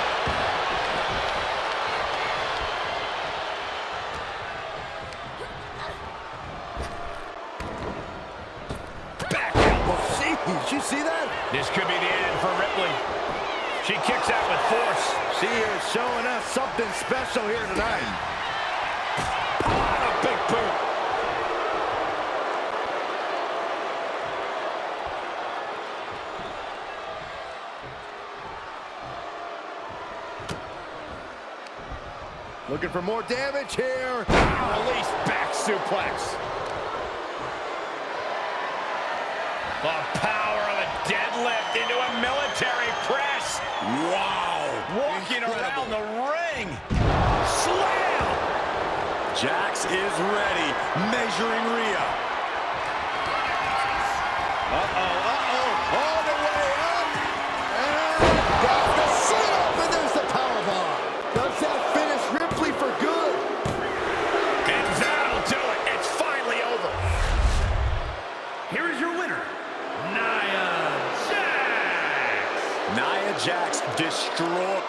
Speaker 3: Back elbow.
Speaker 4: Did you see that?
Speaker 3: This could be the end for Ripley. She kicks out with force.
Speaker 4: She is showing us something special here tonight.
Speaker 3: What a big boot.
Speaker 4: Looking for more damage here.
Speaker 3: Release back suplex. The power of a deadlift into a military press.
Speaker 5: Wow.
Speaker 3: Walking
Speaker 5: Incredible.
Speaker 3: around the ring. Slam.
Speaker 5: Jax is ready, measuring Rhea.
Speaker 4: All the way up. And got the sit up, and there's the powerbomb. Does that finish Ripley for good?
Speaker 3: And that'll do it. It's finally over.
Speaker 1: Here is your winner, Nia Jax.
Speaker 5: Nia Jax destroyed.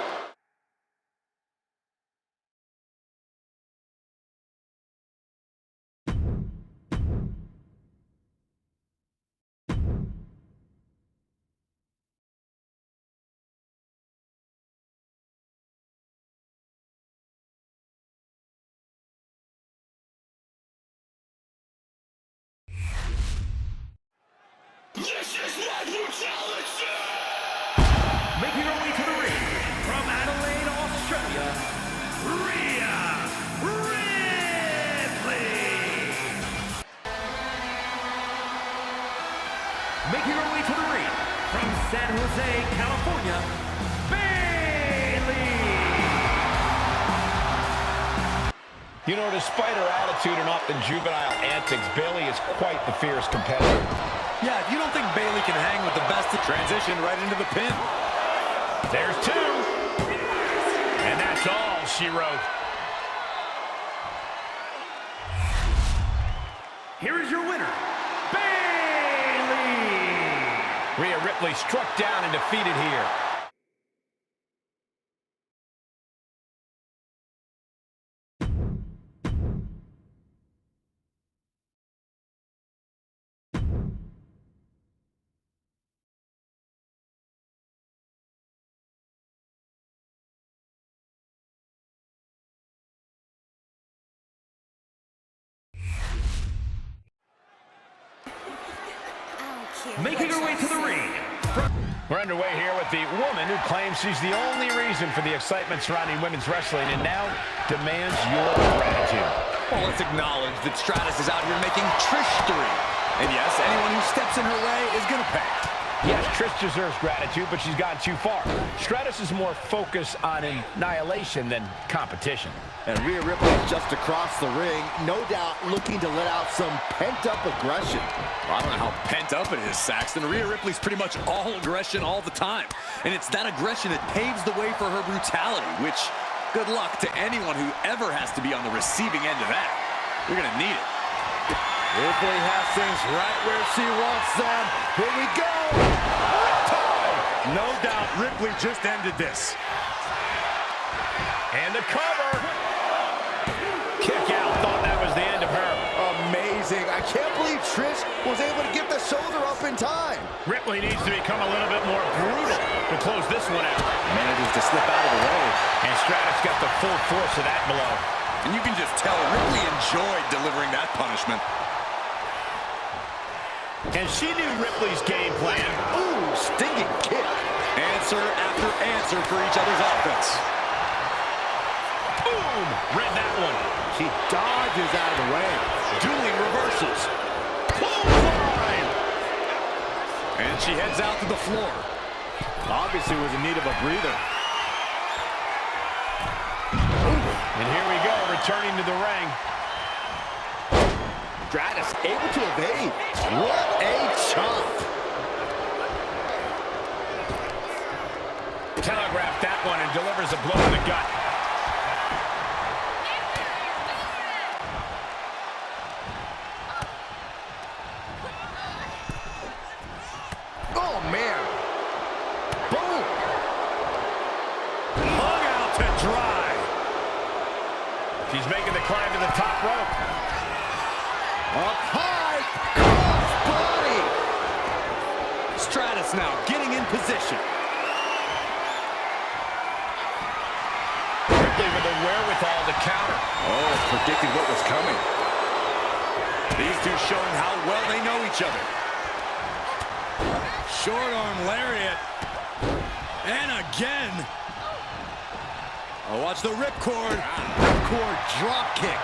Speaker 1: Making her way to the ring from Adelaide, Australia, Rhea Ripley. Making her way to the ring from San Jose, California, Bayley.
Speaker 3: You know, despite her attitude and often juvenile antics, Bayley is quite the fierce competitor.
Speaker 5: Yeah, if you don't think Bayley can hang with the best, transition right into the pin.
Speaker 3: There's two. And that's all she wrote.
Speaker 1: Here is your winner, Bayley.
Speaker 3: Rhea Ripley struck down and defeated here.
Speaker 1: making her way to the ring.
Speaker 3: We're underway here with the woman who claims she's the only reason for the excitement surrounding women's wrestling and now demands your gratitude.
Speaker 5: Well, let's acknowledge that Stratus is out here making Trish-stery. And yes, anyone who steps in her way is going to pay.
Speaker 3: Yes, Trish deserves gratitude, but she's gone too far. Stratus is more focused on annihilation than competition.
Speaker 4: And Rhea Ripley is just across the ring, no doubt looking to let out some pent-up aggression.
Speaker 5: Well, I don't know how pent up it is, Saxton. Rhea Ripley's pretty much all aggression all the time. And it's that aggression that paves the way for her brutality, which, good luck to anyone who ever has to be on the receiving end of that. You're going to need it.
Speaker 4: Ripley has things right where she wants them. Here we go.
Speaker 6: No doubt Ripley just ended this.
Speaker 3: And the cover. Kick out. Thought that was the end of her.
Speaker 4: Amazing. I can't believe Trish was able to get the shoulder up in time.
Speaker 3: Ripley needs to become a little bit more brutal to close this one out.
Speaker 4: Manages to slip out of the way.
Speaker 3: And Stratus got the full force of that blow.
Speaker 5: And you can just tell Ripley enjoyed delivering that punishment.
Speaker 3: And she knew Ripley's game plan.
Speaker 4: Ooh, stinging kick.
Speaker 5: Answer after answer for each other's offense.
Speaker 3: Boom! Read that one.
Speaker 4: She dodges out of the way.
Speaker 5: Dueling reversals.
Speaker 3: Clothesline!
Speaker 5: And she heads out to the floor.
Speaker 4: Obviously was in need of a breather.
Speaker 3: And here we go, returning to the ring.
Speaker 4: Stratus able to evade. What a chop.
Speaker 3: Telegraphed that one and delivers a blow to the gut.
Speaker 4: Oh, man. Boom.
Speaker 6: Hung out to dry.
Speaker 3: She's making the climb to the top rope.
Speaker 4: Up high. Cross body.
Speaker 5: Stratus now getting in position.
Speaker 3: Ripley with the wherewithal to counter.
Speaker 5: Oh, predicted what was coming. These two showing how well they know each other.
Speaker 6: Short arm lariat. And again.
Speaker 5: Oh, watch the ripcord.
Speaker 4: Ripcord drop kick.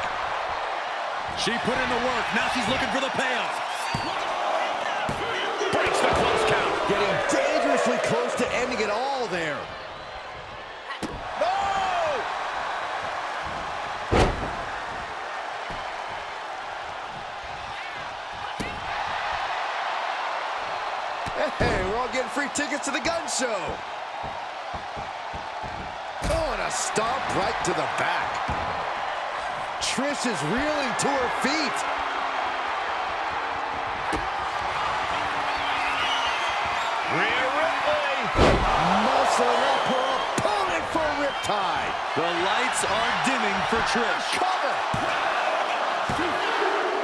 Speaker 5: She put in the work. Now she's looking for the payoff.
Speaker 3: Breaks the close count.
Speaker 4: Getting dangerously close to ending it all there. Hey, we're all getting free tickets to the gun show. Oh, and a stomp right to the back. Trish is reeling to her feet.
Speaker 3: Rhea Ripley.
Speaker 4: Muscling up her opponent for a riptide.
Speaker 5: The lights are dimming for Trish.
Speaker 4: Cover.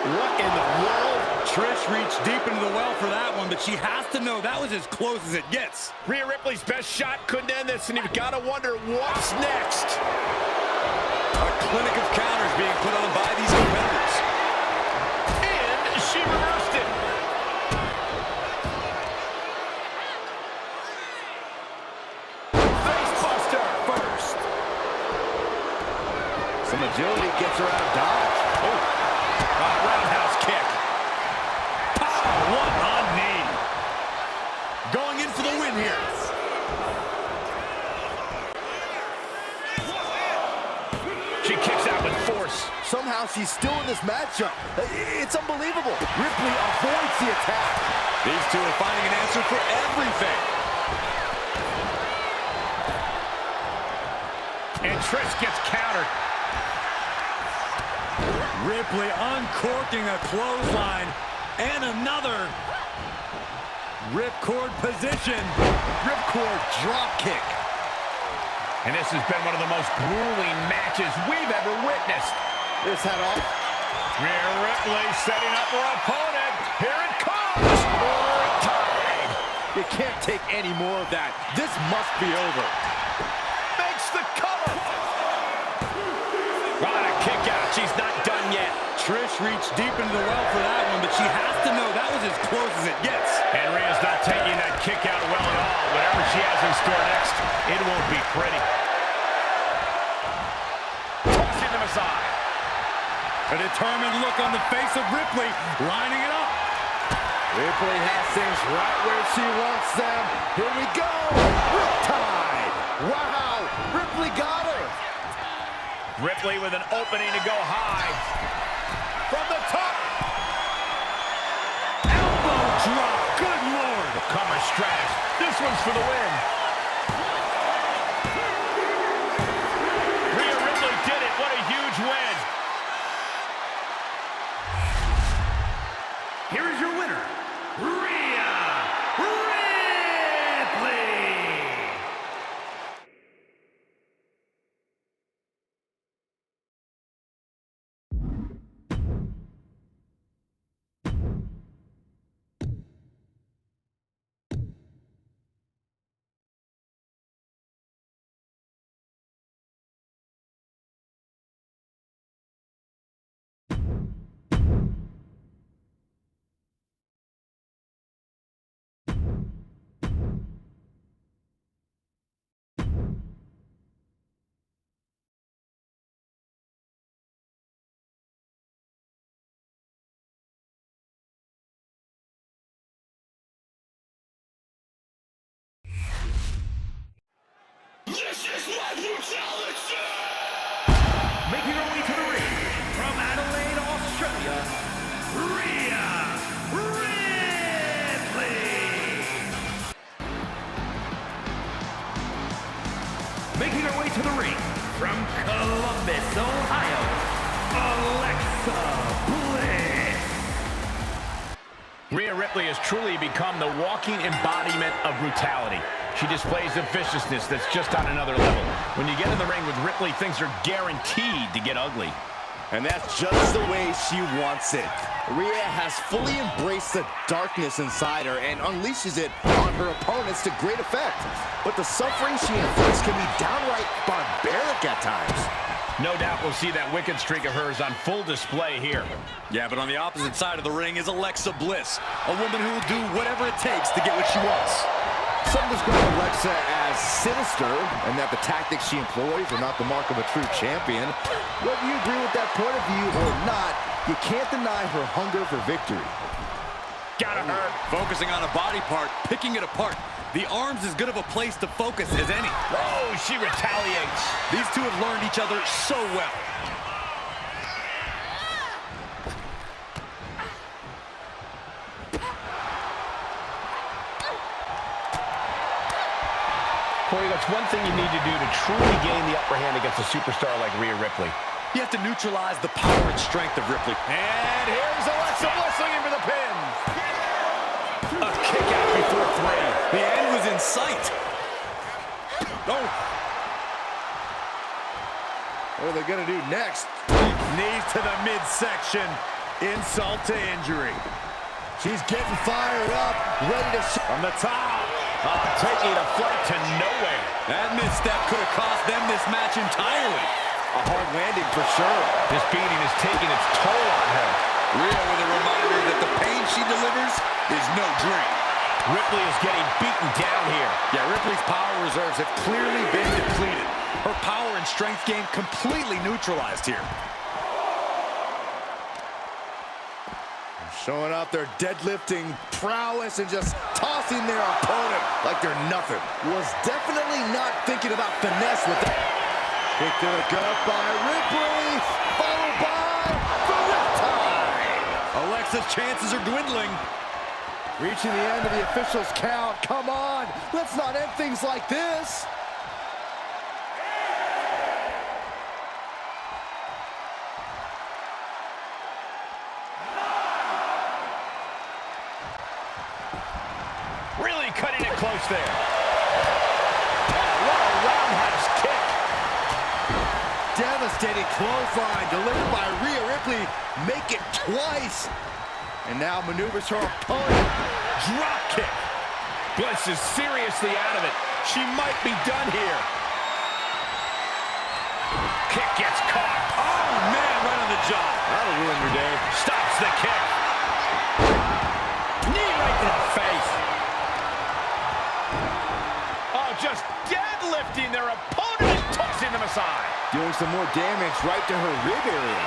Speaker 3: What in the world?
Speaker 5: Trish reached deep into the well for that one, but she has to know that was as close as it gets.
Speaker 3: Rhea Ripley's best shot couldn't end this, and you've got to wonder what's next.
Speaker 5: A clinic of counters being put on by these competitors.
Speaker 3: And she reversed it. Facebuster first.
Speaker 4: Some agility gets her out of dodge.
Speaker 3: Roundhouse kick.
Speaker 5: One on knee. Going in for the win here.
Speaker 3: She kicks out with force.
Speaker 4: Somehow she's still in this matchup. It's unbelievable. Ripley avoids the attack.
Speaker 5: These two are finding an answer for everything.
Speaker 3: And Trish gets countered.
Speaker 6: Ripley uncorking a clothesline. And another.
Speaker 5: Ripcord position.
Speaker 4: Ripcord drop kick.
Speaker 3: And this has been one of the most grueling matches we've ever witnessed.
Speaker 4: This head off.
Speaker 3: Rhea Ripley setting up her opponent. Here it comes. Riptide.
Speaker 4: You can't take any more of that. This must be over.
Speaker 3: Makes the cover. What a kick out. She's not done yet.
Speaker 5: Trish reached deep into the well for that one, but she has to know that was as close as it gets.
Speaker 3: And Rhea's not taking that kick out well at all. Whatever she has in store next, it won't be pretty. Tossing them aside.
Speaker 5: A determined look on the face of Ripley, lining it up.
Speaker 4: Ripley has things right where she wants them. Here we go. Riptide. Wow. Ripley got her.
Speaker 3: Ripley with an opening to go high. From the top.
Speaker 5: Elbow drop. Good Lord.
Speaker 3: Cover strategy. This one's for the win. Rhea Ripley did it. What a huge win.
Speaker 1: Here is your winner, Rhea Ripley. Making her way to the ring from Adelaide, Australia, Rhea Ripley. Making her way to the ring from Columbus, Ohio, Alexa Bliss.
Speaker 3: Rhea Ripley has truly become the walking embodiment of brutality. She displays a viciousness that's just on another level. When you get in the ring with Ripley, things are guaranteed to get ugly.
Speaker 4: And that's just the way she wants it. Rhea has fully embraced the darkness inside her and unleashes it on her opponents to great effect. But the suffering she inflicts can be downright barbaric at times.
Speaker 3: No doubt we'll see that wicked streak of hers on full display here.
Speaker 5: Yeah, but on the opposite side of the ring is Alexa Bliss, a woman who will do whatever it takes to get what she wants.
Speaker 4: Some describe Alexa as sinister, and that the tactics she employs are not the mark of a true champion. Whether you agree with that point of view or not, you can't deny her hunger for victory.
Speaker 3: Gotta hurt.
Speaker 5: Focusing on a body part, picking it apart. The arm's as good of a place to focus as any.
Speaker 3: Oh, she retaliates.
Speaker 5: These two have learned each other so well.
Speaker 3: Corey, that's one thing you need to do to truly gain the upper hand against a superstar like Rhea Ripley.
Speaker 5: You have to neutralize the power and strength of Ripley.
Speaker 3: And here's Alexa Bliss looking for the pin. A kick out before three.
Speaker 5: The end was in sight. Oh.
Speaker 4: What are they going to do next?
Speaker 6: Knees to the midsection. Insult to injury.
Speaker 4: She's getting fired up, ready to...
Speaker 6: From the top.
Speaker 3: Taking a flight to nowhere.
Speaker 5: That misstep could have cost them this match entirely.
Speaker 4: A hard landing for sure.
Speaker 3: This beating is taking its toll on her.
Speaker 5: Rhea with a reminder that the pain she delivers is no dream.
Speaker 3: Ripley is getting beaten down here.
Speaker 5: Yeah, Ripley's power reserves have clearly been depleted. Her power and strength game completely neutralized here.
Speaker 4: Showing off their deadlifting prowess and just tossing their opponent like they're nothing. Was definitely not thinking about finesse with that. Kick to the gut by Ripley, followed by the Riptide.
Speaker 5: Alexa's chances are dwindling.
Speaker 4: Reaching the end of the official's count. Come on, let's not end things like this.
Speaker 3: Really cutting it close there. Oh, what a roundhouse kick.
Speaker 4: Devastating clothesline delivered by Rhea Ripley. Make it twice. And now maneuvers her opponent.
Speaker 3: Drop kick. Bliss is seriously out of it. She might be done here. Kick gets caught.
Speaker 5: Oh, man, right on the
Speaker 3: job.
Speaker 6: That'll ruin your day.
Speaker 3: Stops the kick. Knee right to the face. Oh, just deadlifting their opponent and tossing them aside.
Speaker 4: Doing some more damage right to her rib area.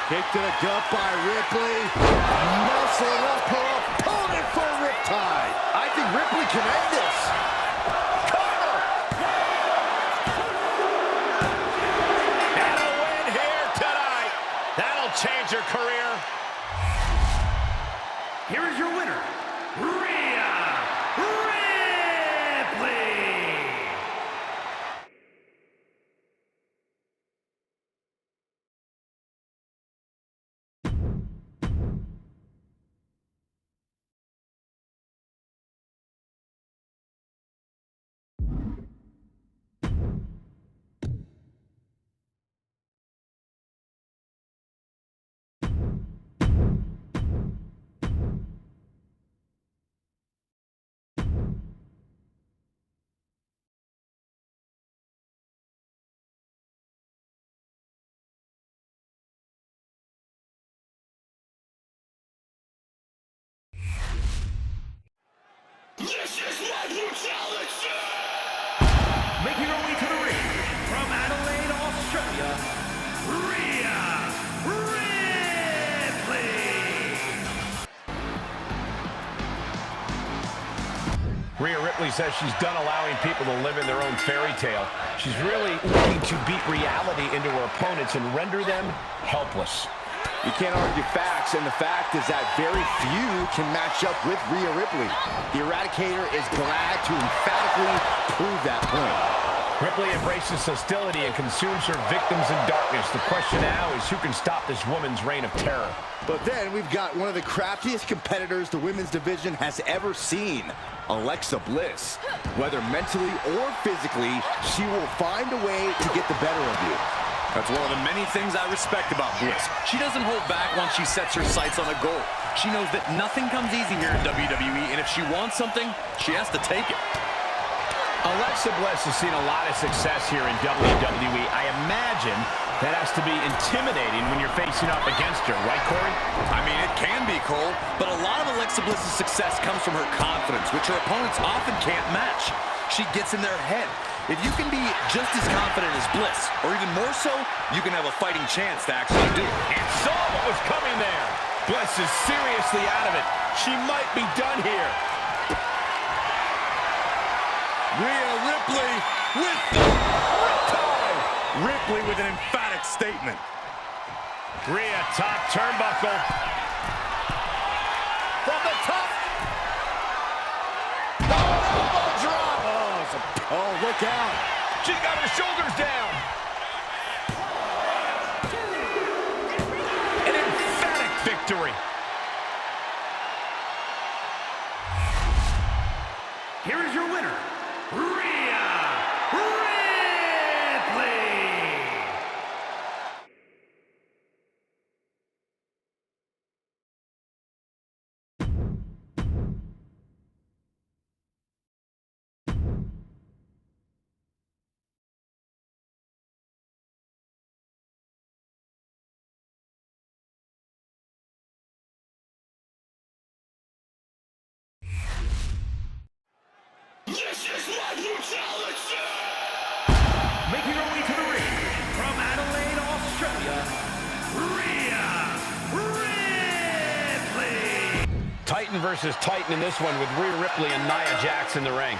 Speaker 4: Kick to the gut by Ripley. Muscling up her opponent for a riptide. I think Ripley can end this.
Speaker 3: Cover. And a win here tonight. That'll change her career.
Speaker 1: Here is your winner, Rhea Ripley. Making her way to the ring from Adelaide, Australia, Rhea Ripley.
Speaker 3: Rhea Ripley says she's done allowing people to live in their own fairy tale. She's really looking to beat reality into her opponents and render them helpless.
Speaker 4: You can't argue facts, and the fact is that very few can match up with Rhea Ripley. The Eradicator is glad to emphatically prove that point.
Speaker 3: Ripley embraces hostility and consumes her victims in darkness. The question now is who can stop this woman's reign of terror.
Speaker 4: But then we've got one of the craftiest competitors the women's division has ever seen, Alexa Bliss. Whether mentally or physically, she will find a way to get the better of you.
Speaker 5: That's one of the many things I respect about Bliss. She doesn't hold back once she sets her sights on a goal. She knows that nothing comes easy here in WWE, and if she wants something, she has to take it.
Speaker 3: Alexa Bliss has seen a lot of success here in WWE. I imagine that has to be intimidating when you're facing up against her, right, Corey?
Speaker 5: I mean, it can be, Cole, but a lot of Alexa Bliss's success comes from her confidence, which her opponents often can't match. She gets in their head. If you can be just as confident as Bliss, or even more so, you can have a fighting chance to actually do it.
Speaker 3: And saw what was coming there. Bliss is seriously out of it. She might be done here.
Speaker 6: Rhea Ripley with the riptide. Ripley with an emphatic statement.
Speaker 3: Rhea, top turnbuckle. From the top. Elbow drop.
Speaker 4: Oh, look out.
Speaker 3: She got her shoulders down. An emphatic victory.
Speaker 1: Here is your winner, Rhea Ripley. Making her way to the ring from Adelaide, Australia, Rhea Ripley.
Speaker 3: Titan versus Titan in this one with Rhea Ripley and Nia Jax in the ring.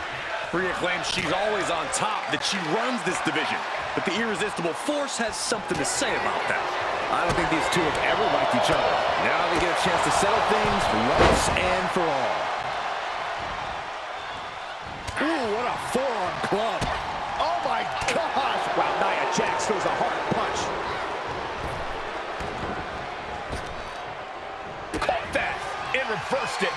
Speaker 5: Rhea claims she's always on top, that she runs this division. But the irresistible force has something to say about that.
Speaker 4: I don't think these two have ever liked each other. Now they get a chance to settle things once and for all. Ooh, what a forearm club. Oh my gosh. Wow, Nia Jax throws a hard punch.
Speaker 3: Caught that and reversed it.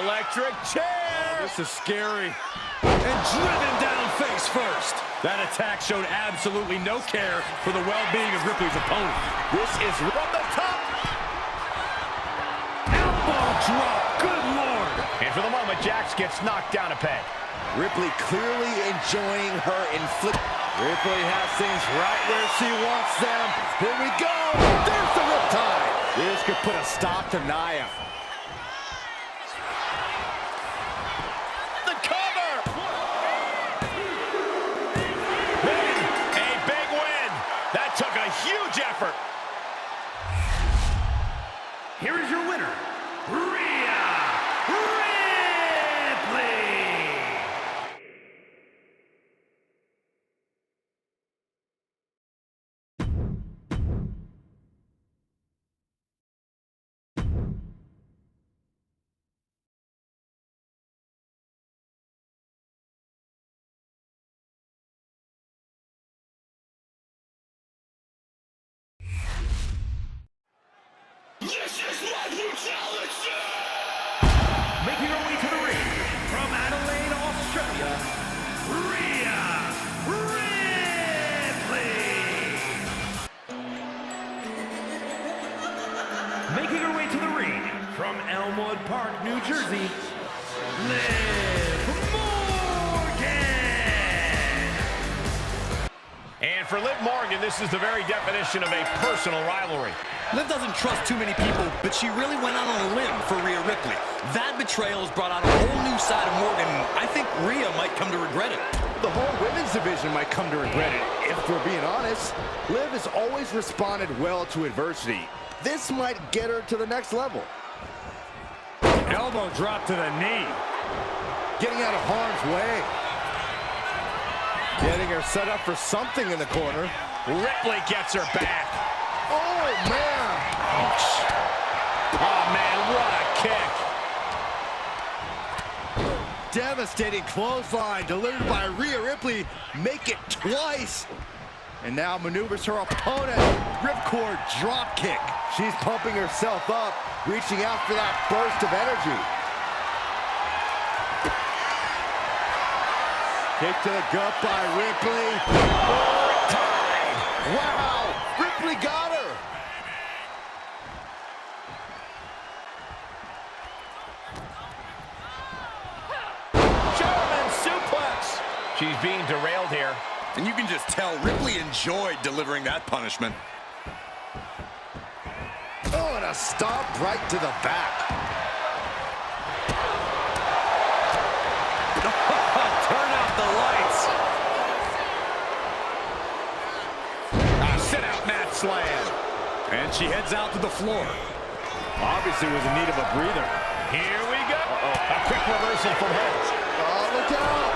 Speaker 3: Electric chair.
Speaker 6: This is scary. And driven down face first.
Speaker 5: That attack showed absolutely no care for the well-being of Ripley's opponent.
Speaker 3: This is from the top.
Speaker 6: Elbow drop. Good Lord.
Speaker 3: And for the moment, Mama Jax gets knocked down a peg.
Speaker 4: Ripley clearly enjoying her inflict. Ripley has things right where she wants them. Here we go. There's the riptide. This could put a stop to Nia.
Speaker 3: The cover. Win. A big win. That took a huge effort.
Speaker 1: Here is your winner, Rhea Ripley. Making her way to the ring from Adelaide, Australia, Rhea Ripley. Making her way to the ring from Elmwood Park, New Jersey, Liv Morgan.
Speaker 3: And for Liv Morgan, this is the very definition of a personal rivalry.
Speaker 5: Liv doesn't trust too many people, but she really went out on a limb for Rhea Ripley. That betrayal has brought out a whole new side of Morgan, and I think Rhea might come to regret it.
Speaker 4: The whole women's division might come to regret it. If we're being honest, Liv has always responded well to adversity. This might get her to the next level.
Speaker 6: Elbow drop to the knee.
Speaker 4: Getting out of harm's way. Getting her set up for something in the corner.
Speaker 3: Ripley gets her back.
Speaker 4: Oh, man.
Speaker 3: Ouch. Oh, man, what a kick.
Speaker 4: Devastating clothesline delivered by Rhea Ripley. Make it twice. And now maneuvers her opponent. Ripcord drop kick. She's pumping herself up, reaching out for that burst of energy. Kick to the gut by Ripley. Wow, Ripley got her.
Speaker 3: German suplex. She's being derailed here.
Speaker 5: And you can just tell Ripley enjoyed delivering that punishment.
Speaker 4: Oh, and a stomp right to the back.
Speaker 5: Turn out the lights.
Speaker 3: Sit out mat slam.
Speaker 5: And she heads out to the floor.
Speaker 4: Obviously was in need of a breather.
Speaker 3: Here we go. A quick reversal from her.
Speaker 4: Oh, look out.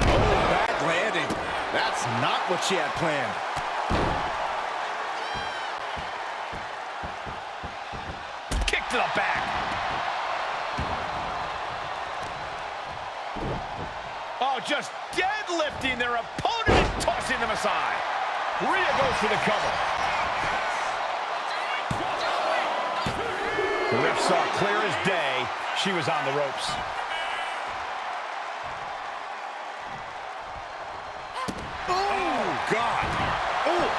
Speaker 4: Oh, bad landing. That's not what she had planned.
Speaker 3: Kick to the back. Oh, just deadlifting their opponent and tossing them aside. Rhea goes for the cover. The ref saw clear as day she was on the ropes.
Speaker 5: Oh, God. Oh,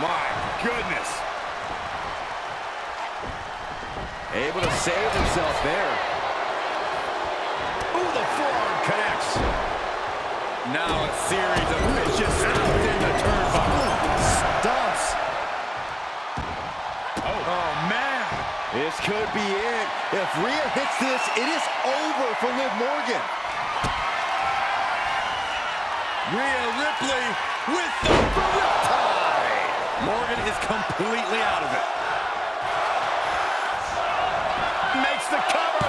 Speaker 5: my goodness.
Speaker 4: Able to save himself there.
Speaker 3: Ooh, the forearm connects.
Speaker 5: Now a series of vicious out in the turnbuckle.
Speaker 4: Stumps.
Speaker 5: Oh, man.
Speaker 4: This could be it. If Rhea hits this, it is over for Liv Morgan.
Speaker 5: Rhea Ripley with the riptide. Morgan is completely out of it.
Speaker 3: Makes the cover.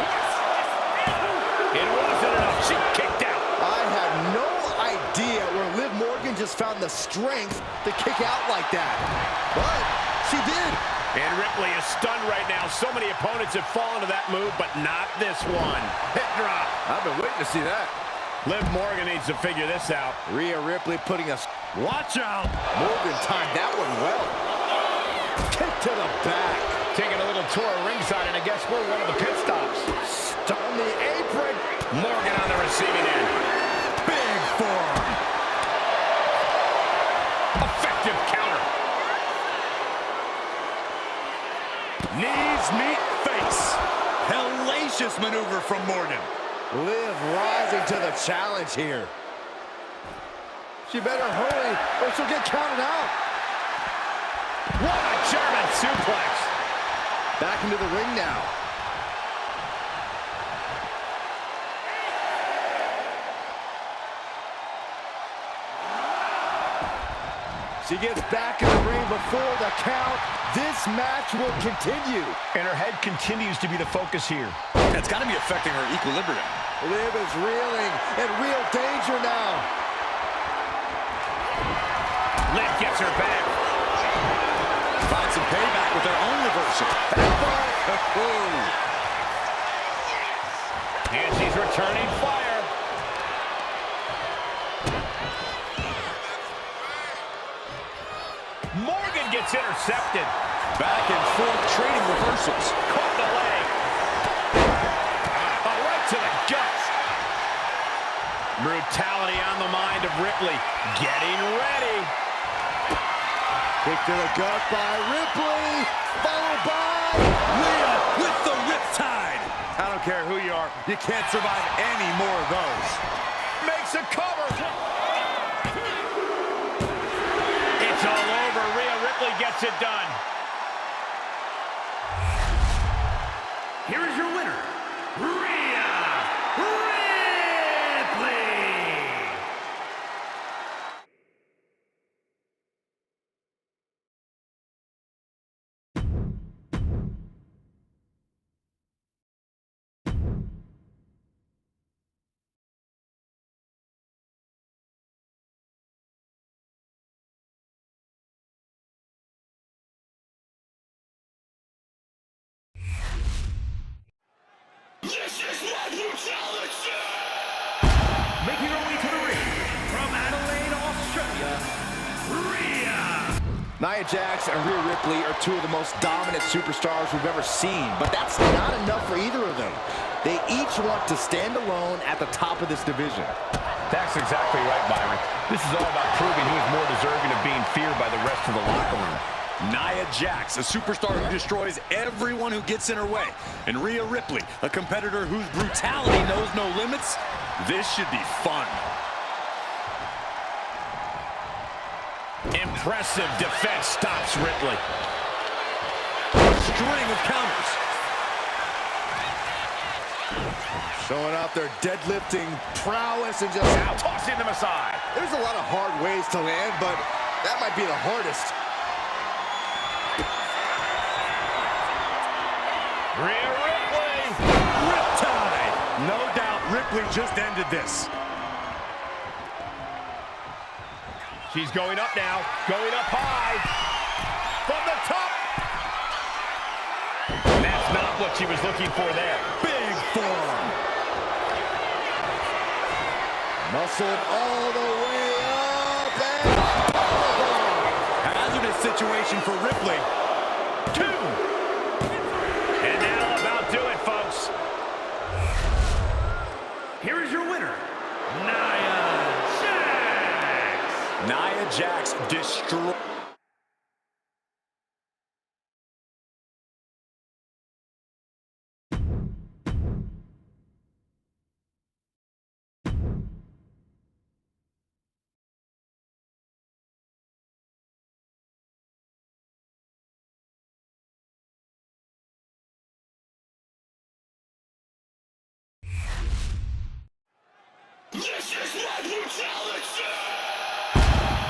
Speaker 3: It wasn't enough. She kicked out.
Speaker 4: I have no idea where Liv Morgan just found the strength to kick out like that. But she did.
Speaker 3: And Ripley is stunned right now. So many opponents have fallen to that move, but not this one. Hip drop.
Speaker 4: I've been waiting to see that.
Speaker 3: Liv Morgan needs to figure this out.
Speaker 4: Rhea Ripley putting us.
Speaker 6: Watch out.
Speaker 4: Morgan timed that one well. Kick to the back.
Speaker 3: Taking a little tour of ringside, and I guess we're one of the pit stops.
Speaker 4: On the apron.
Speaker 3: Morgan on the receiving end.
Speaker 5: Big forearm.
Speaker 3: Effective counter.
Speaker 6: Knees meet face.
Speaker 5: Hellacious
Speaker 6: vicious maneuver from Morgan.
Speaker 4: Liv rising to the challenge here. She better hurry or she'll get counted out.
Speaker 3: What a German suplex.
Speaker 4: Back into the ring now. She gets back in the ring before the count. This match will continue.
Speaker 3: And her head continues to be the focus here.
Speaker 5: That's got to be affecting her equilibrium.
Speaker 4: Liv is reeling in real danger now.
Speaker 3: Liv gets her back.
Speaker 5: Finds some payback with their own reversal.
Speaker 3: And she's returning fire. Morgan gets intercepted.
Speaker 5: Back and forth trading reversals.
Speaker 3: Caught the leg. Oh, right to the guts. Brutality on the mind of Ripley. Getting ready.
Speaker 4: Kick to the gut by Ripley. Followed by
Speaker 6: Rhea with the riptide. I don't care who you are, you can't survive any more of those.
Speaker 3: Makes a cover. It's all over. Rhea Ripley gets it done.
Speaker 1: Here is your winner, Rhea Ripley. Making her way to the ring from Adelaide, Australia, Rhea.
Speaker 4: Nia Jax and Rhea Ripley are two of the most dominant superstars we've ever seen, but that's not enough for either of them. They each want to stand alone at the top of this division.
Speaker 3: That's exactly right, Byron. This is all about proving who is more deserving of being feared by the rest of the locker room.
Speaker 5: Nia Jax, a superstar who destroys everyone who gets in her way. And Rhea Ripley, a competitor whose brutality knows no limits. This should be fun.
Speaker 3: Impressive defense stops Ripley.
Speaker 5: String of counters.
Speaker 4: Showing off their deadlifting prowess and just
Speaker 3: Now tossing them aside.
Speaker 4: There's a lot of hard ways to land, but that might be the hardest.
Speaker 3: Rhea Ripley.
Speaker 6: Riptide. No doubt Ripley just ended this.
Speaker 3: She's going up now. Going up high. From the top. And that's not what she was looking for there.
Speaker 6: Big forearm.
Speaker 4: Muscled all the way up and
Speaker 5: Hazardous situation for Ripley.
Speaker 3: 2. And that'll about do it, folks.
Speaker 1: Here is your winner, Nia Jax.
Speaker 5: Nia Jax destroyed.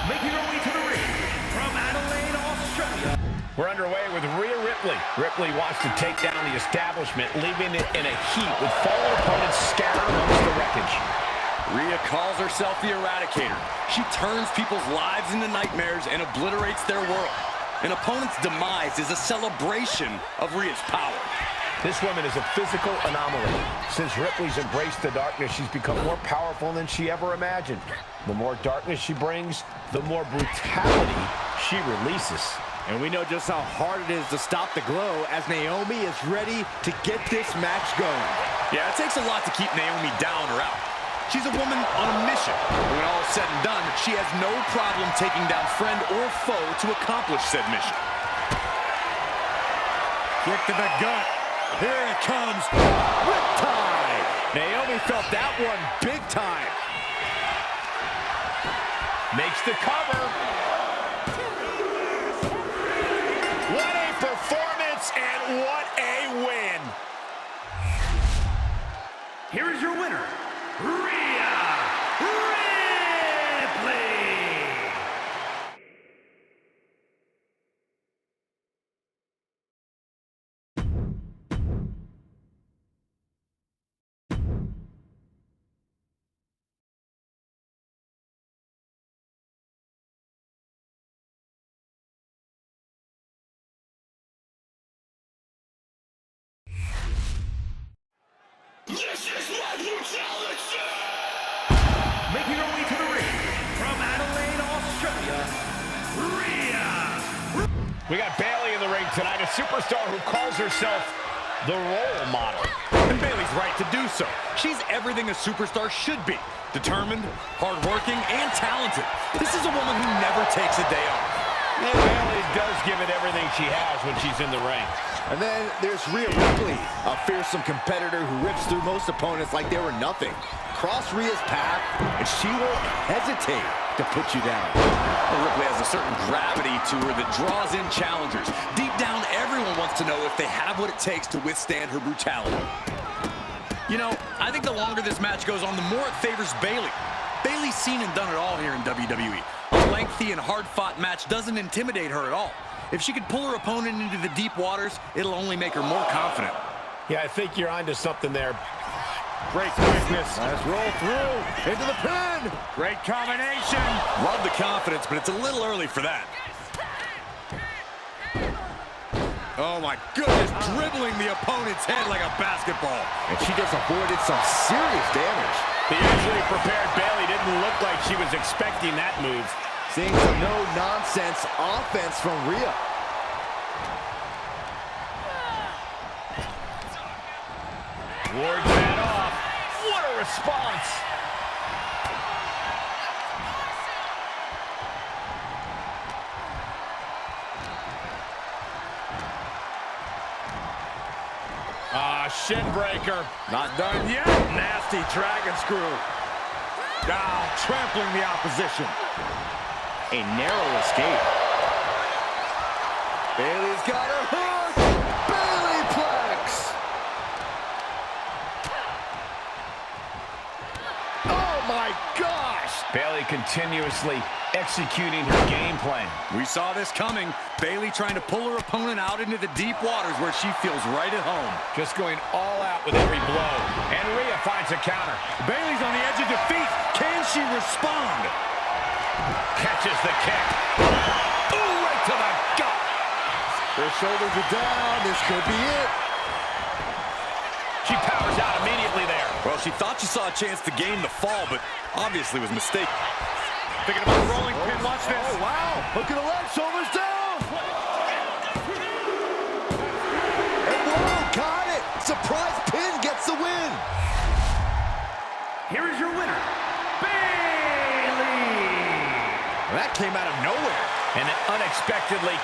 Speaker 1: Making her way to the ring from Adelaide, Australia.
Speaker 3: We're underway with Rhea Ripley. Ripley wants to take down the establishment, leaving it in a heap with fallen opponents scattered amongst the wreckage.
Speaker 5: Rhea calls herself the Eradicator. She turns people's lives into nightmares and obliterates their world. An opponent's demise is a celebration of Rhea's power.
Speaker 3: This woman is a physical anomaly. Since Ripley's embraced the darkness, she's become more powerful than she ever imagined. The more darkness she brings, the more brutality she releases.
Speaker 4: we know just how hard it is to stop the glow as Naomi is ready to get this match going.
Speaker 5: Yeah, it takes a lot to keep Naomi down or out. She's a woman on a mission. When all is said and done, she has no problem taking down friend or foe to accomplish said mission.
Speaker 6: Kick to the gut. Here it comes.
Speaker 4: Riptide. Naomi felt that one big time.
Speaker 3: Makes the cover. What a performance and what a win.
Speaker 1: Here is your winner, Rhea Ripley. Making her way to the ring from Adelaide, Australia, Rhea.
Speaker 3: We got Bayley in the ring tonight, a superstar who calls herself the role model.
Speaker 5: And Bayley's right to do so. She's everything a superstar should be. Determined, hardworking, and talented. This is a woman who never takes a day off.
Speaker 3: And Bayley does give it everything she has when she's in the ring.
Speaker 4: And then there's Rhea Ripley, a fearsome competitor who rips through most opponents like they were nothing. Cross Rhea's path, and she won't hesitate to put you down.
Speaker 5: Well, Ripley has a certain gravity to her that draws in challengers. Deep down, everyone wants to know if they have what it takes to withstand her brutality. You know, I think the longer this match goes on, the more it favors Bayley. Bayley's seen and done it all here in WWE. A lengthy and hard-fought match doesn't intimidate her at all. If she could pull her opponent into the deep waters, it'll only make her more confident.
Speaker 3: Yeah, I think you're onto something there.
Speaker 6: Great quickness.
Speaker 4: Let's roll through into the pin.
Speaker 6: Great combination.
Speaker 5: Love the confidence, but it's a little early for that. Oh my goodness, dribbling the opponent's head like a basketball.
Speaker 4: And she just avoided some serious damage.
Speaker 3: The usually prepared Bayley didn't look like she was expecting that move.
Speaker 4: Seeing some no-nonsense offense from Rhea.
Speaker 3: Wards that off. What a response. Shin breaker.
Speaker 6: Not done yet. Nasty dragon screw. Now trampling the opposition.
Speaker 4: A narrow escape. Bayley's got her hook. Bayleyplex. Oh my gosh.
Speaker 3: Bayley continuously executing her game plan.
Speaker 5: We saw this coming. Bayley trying to pull her opponent out into the deep waters where she feels right at home.
Speaker 3: Just going all out with every blow. And Rhea finds a counter.
Speaker 6: Bayley's on the edge of defeat. Can she respond?
Speaker 3: Catches the kick. Ooh, right to the gut.
Speaker 4: Their shoulders are down. This could be it.
Speaker 3: She powers out immediately there.
Speaker 5: Well, she thought she saw a chance to gain the fall, but obviously was mistaken.
Speaker 6: Thinking about rolling pin. Watch this.
Speaker 4: Oh, wow. Look at the left. Shoulders down. And whoa, got it. Surprise pin gets the win.
Speaker 1: Here is your winner, Bayley.
Speaker 4: That came out of nowhere.
Speaker 3: And it unexpectedly...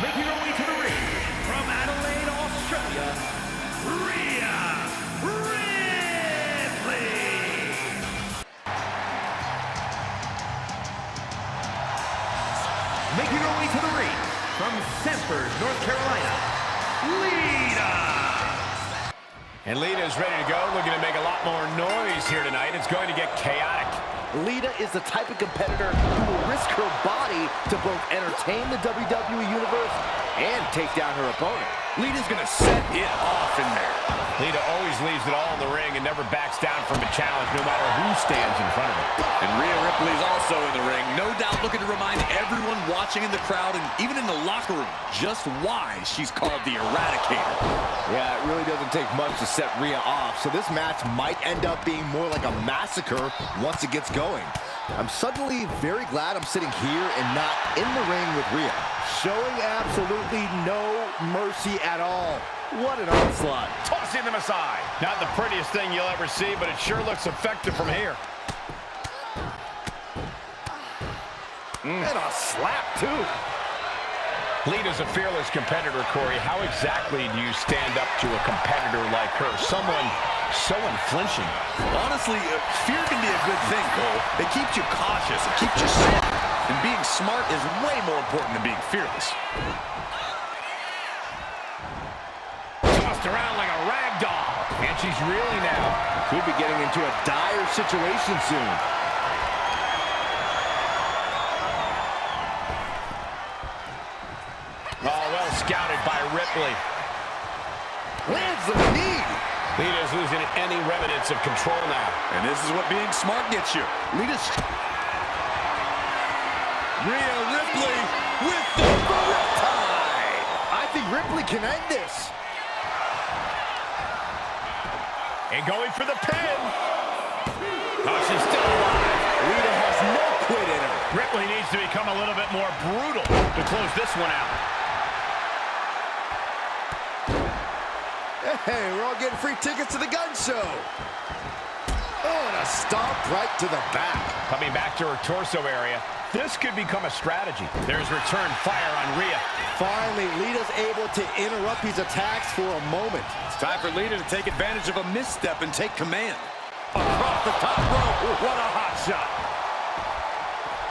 Speaker 1: Making her way to the ring from Adelaide, Australia, Rhea Ripley. Making her way to the ring from Sanford, North Carolina, Lita.
Speaker 3: And Lita is ready to go, looking to make a lot more noise here tonight. It's going to get chaotic.
Speaker 4: Lita is the type of competitor who will risk her body to both entertain the WWE Universe and take down her opponent.
Speaker 5: Lita's gonna set it off in there.
Speaker 3: Lita always leaves it all in the ring and never backs down from a challenge, no matter who stands in front of her.
Speaker 5: And Rhea Ripley's also in the ring, no doubt looking to remind everyone watching in the crowd and even in the locker room just why she's called the Eradicator.
Speaker 4: Yeah, it really doesn't take much to set Rhea off, so this match might end up being more like a massacre once it gets going. I'm suddenly very glad I'm sitting here and not in the ring with Rhea. Showing absolutely no mercy at all. What an onslaught.
Speaker 3: Tossing them aside. Not the prettiest thing you'll ever see, but it sure looks effective from here.
Speaker 4: And a slap, too.
Speaker 3: Lita's a fearless competitor, Corey. How exactly do you stand up to a competitor like her? Someone so unflinching.
Speaker 5: Honestly, fear can be a good thing, Cole. It keeps you cautious. It keeps you smart. And being smart is way more important than being fearless.
Speaker 3: Tossed around like a rag doll. And she's reeling now.
Speaker 4: Could be getting into a dire situation soon.
Speaker 3: Oh, well scouted by Ripley.
Speaker 4: Lands the knee.
Speaker 3: Lita's losing any remnants of control now.
Speaker 5: And this is what being smart gets you. Rhea Ripley with the riptide.
Speaker 4: I think Ripley can end this.
Speaker 3: And going for the pin. Oh, she's still alive.
Speaker 4: Rhea has no quit in her.
Speaker 3: Ripley needs to become a little bit more brutal to close this one out.
Speaker 4: Hey, we're all getting free tickets to the gun show. Oh, and a stomp right to the back.
Speaker 3: Coming back to her torso area. This could become a strategy. There's return fire on Rhea.
Speaker 4: Finally, Lita's able to interrupt these attacks for a moment.
Speaker 5: It's time for Lita to take advantage of a misstep and take command. Across the top rope. What a hot shot.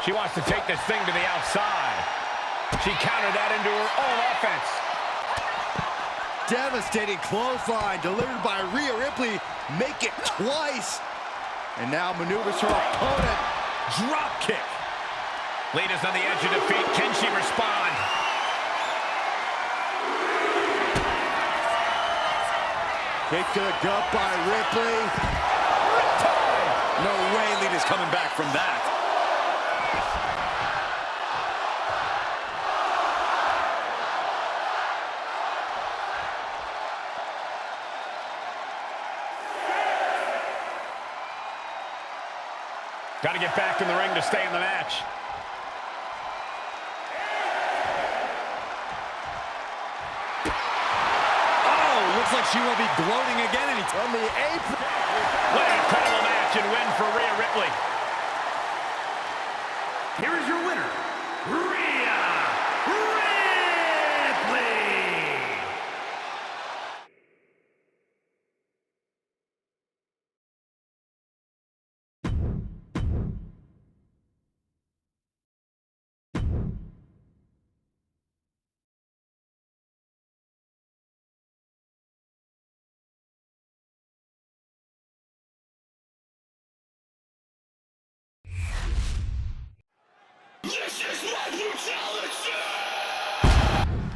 Speaker 3: She wants to take this thing to the outside. She countered that into her own offense.
Speaker 4: Devastating clothesline delivered by Rhea Ripley. Make it twice. And now maneuvers her opponent.
Speaker 5: Drop kick.
Speaker 3: Lita's on the edge of defeat. Can she respond?
Speaker 4: Kick to the gut by Ripley.
Speaker 5: No way Lita's coming back from that.
Speaker 3: Got to get back in the ring to stay in the match.
Speaker 5: Oh, looks like she will be gloating again anytime.
Speaker 4: On the apron.
Speaker 3: What an incredible match and win for Rhea Ripley.
Speaker 1: Here is your winner, Rhea Ripley.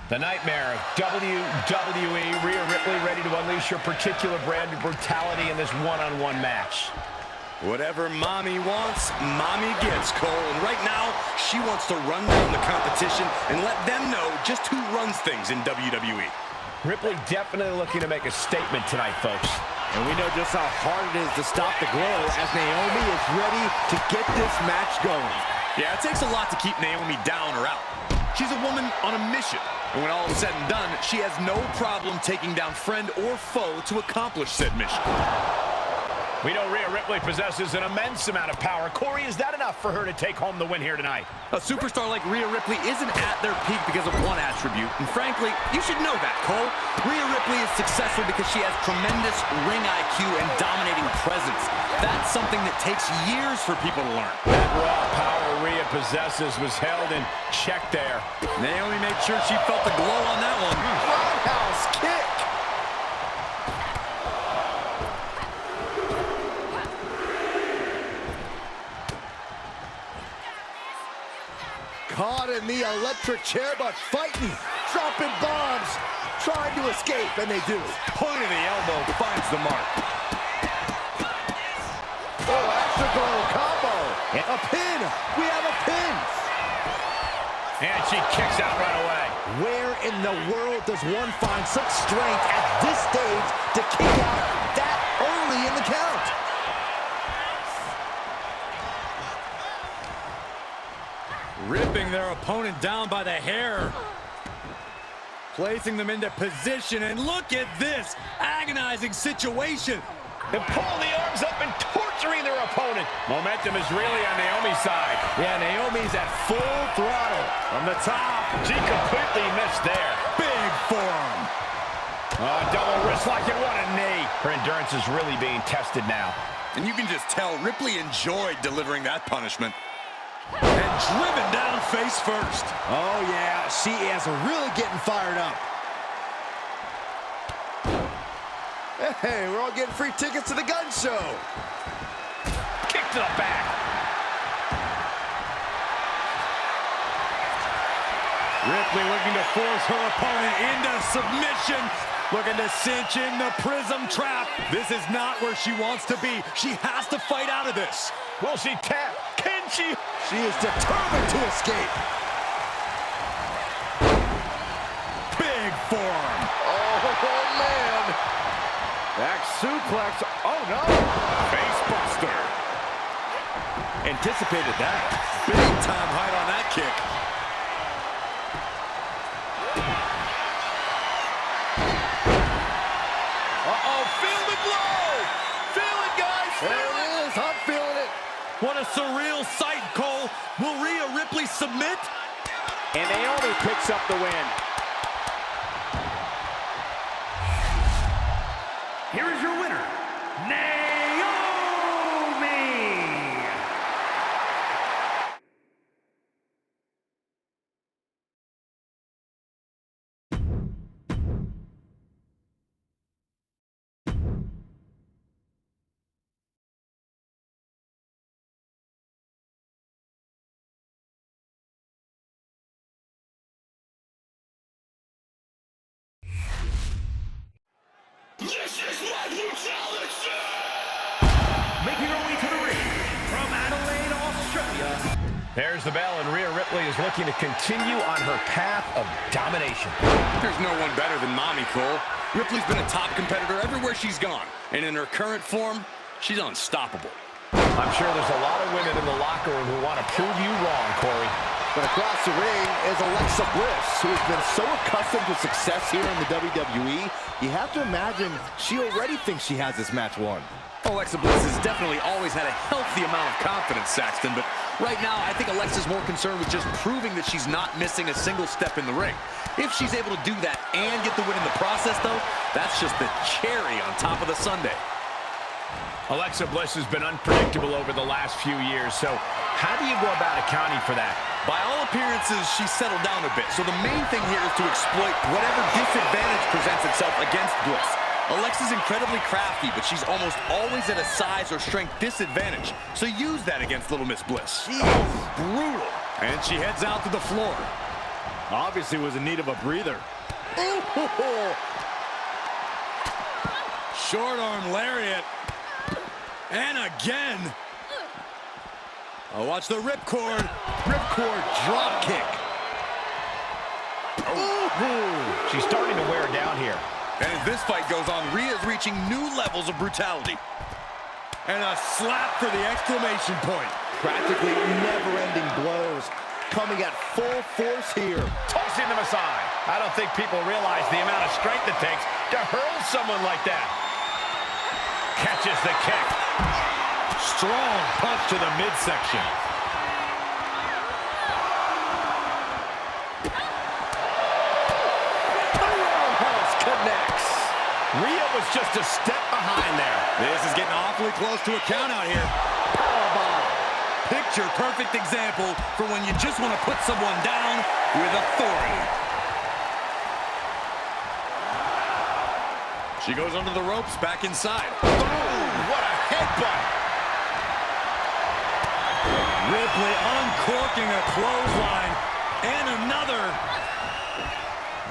Speaker 3: The nightmare of WWE, Rhea Ripley ready to unleash her particular brand of brutality in this one-on-one match.
Speaker 5: Whatever mommy wants, mommy gets, Cole. And right now, she wants to run down the competition and let them know just who runs things in WWE.
Speaker 3: Ripley definitely looking to make a statement tonight, folks.
Speaker 4: And we know just how hard it is to stop the glow as Naomi is ready to get this match going.
Speaker 5: Yeah, it takes a lot to keep Naomi down or out. She's a woman on a mission. And when all is said and done, she has no problem taking down friend or foe to accomplish said mission.
Speaker 3: We know Rhea Ripley possesses an immense amount of power. Corey, is that enough for her to take home the win here tonight?
Speaker 5: A superstar like Rhea Ripley isn't at their peak because of one attribute. And frankly, you should know that, Cole. Rhea Ripley is successful because she has tremendous ring IQ and dominating presence. That's something that takes years for people to learn.
Speaker 3: That raw power Rhea possesses was held in check there.
Speaker 5: Naomi made sure she felt the glow on that one.
Speaker 4: Roundhouse kick. Caught in the electric chair, but fighting. dropping bombs, trying to escape, and they do.
Speaker 6: Point of the elbow finds the mark.
Speaker 4: Oh, extra blow combo. And a pin. We have a pin.
Speaker 3: And she kicks out right away.
Speaker 4: Where in the world does one find such strength at this stage to kick out that early in the count?
Speaker 5: Ripping their opponent down by the hair. Placing them into position, and look at this agonizing situation.
Speaker 3: And pulling the arms up and torturing their opponent. Momentum is really on Naomi's side.
Speaker 4: Yeah, Naomi's at full throttle.
Speaker 3: From the top, she completely missed there.
Speaker 5: Big forearm.
Speaker 3: Double wrist lock and what a knee. Her endurance is really being tested now.
Speaker 6: And you can just tell Ripley enjoyed delivering that punishment.
Speaker 5: And driven down face first.
Speaker 4: Oh, yeah, she is really getting fired up. Hey, we're all getting free tickets to the gun show.
Speaker 3: Kick to the back.
Speaker 5: Ripley looking to force her opponent into submission. Looking to cinch in the prism trap. This is not where she wants to be. She has to fight out of this.
Speaker 3: Will she tap? Can she?
Speaker 4: She is determined to escape.
Speaker 5: Big forearm.
Speaker 4: Oh, man. Back suplex. Oh, no.
Speaker 6: Face buster.
Speaker 4: Anticipated that.
Speaker 6: Big time height on that kick.
Speaker 3: Uh-oh, feel the glow! Feel it, guys!
Speaker 4: There it is. I'm feeling it.
Speaker 5: What a surreal sight, Cole. Will Rhea Ripley submit?
Speaker 4: And Naomi picks up the win.
Speaker 1: Here is your winner, Naomi! Making her way to the ring from Adelaide, Australia.
Speaker 3: There's the bell, and Rhea Ripley is looking to continue on her path of domination.
Speaker 6: There's no one better than Mommy, Cole. Ripley's been a top competitor everywhere she's gone. And in her current form, she's unstoppable.
Speaker 3: I'm sure there's a lot of women in the locker room who want to prove you wrong, Corey.
Speaker 4: But across the ring is Alexa Bliss, who has been so accustomed to success here in the WWE. You have to imagine she already thinks she has this match won.
Speaker 5: Alexa Bliss has definitely always had a healthy amount of confidence, Saxton, but right now I think Alexa's more concerned with just proving that she's not missing a single step in the ring. If she's able to do that and get the win in the process, though, that's just the cherry on top of the sundae.
Speaker 3: Alexa Bliss has been unpredictable over the last few years, so how do you go about accounting for that?
Speaker 5: By all appearances, she's settled down a bit, so the main thing here is to exploit whatever disadvantage presents itself against Bliss. Alexa's incredibly crafty, but she's almost always at a size or strength disadvantage, so use that against Little Miss Bliss.
Speaker 4: She is brutal.
Speaker 5: And she heads out to the floor.
Speaker 4: Obviously was in need of a breather.
Speaker 5: Short arm lariat. And again. Oh, watch the ripcord. Ripcord drop kick.
Speaker 3: Oh. She's starting to wear down here.
Speaker 5: And as this fight goes on, Rhea's reaching new levels of brutality. And a slap for the exclamation point.
Speaker 4: Practically never-ending blows coming at full force here.
Speaker 3: Tossing them aside. I don't think people realize the amount of strength it takes to hurl someone like that. Catches the kick.
Speaker 5: Strong punch to the midsection.
Speaker 4: Connects.
Speaker 3: Rhea was just a step behind there.
Speaker 5: This is getting awfully close to a count out here.
Speaker 4: Powerbomb.
Speaker 5: Picture perfect example for when you just want to put someone down with authority. She goes under the ropes, back inside.
Speaker 3: Boom! What a headbutt!
Speaker 5: Ripley uncorking a clothesline. And another.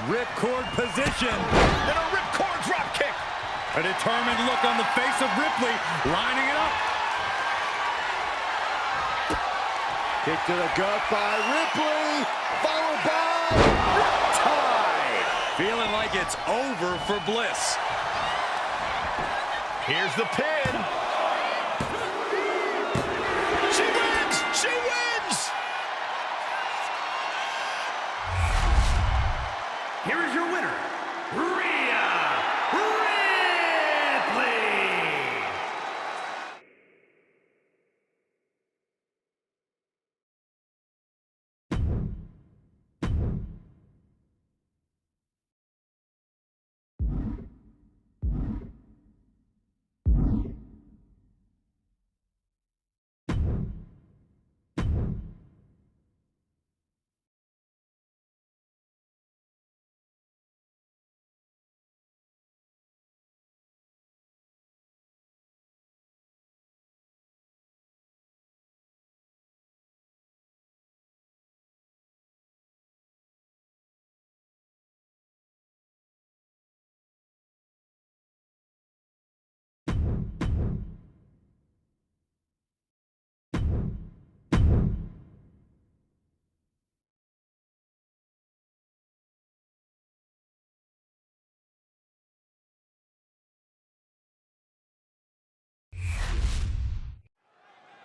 Speaker 5: Ripcord position.
Speaker 3: And a ripcord drop kick.
Speaker 5: A determined look on the face of Ripley, lining it up.
Speaker 4: Kick to the gut by Ripley, followed by Riptide.
Speaker 5: Feeling like it's over for Bliss.
Speaker 3: Here's the pin. She wins! She wins!
Speaker 1: Here is your winner, Rhea Ripley.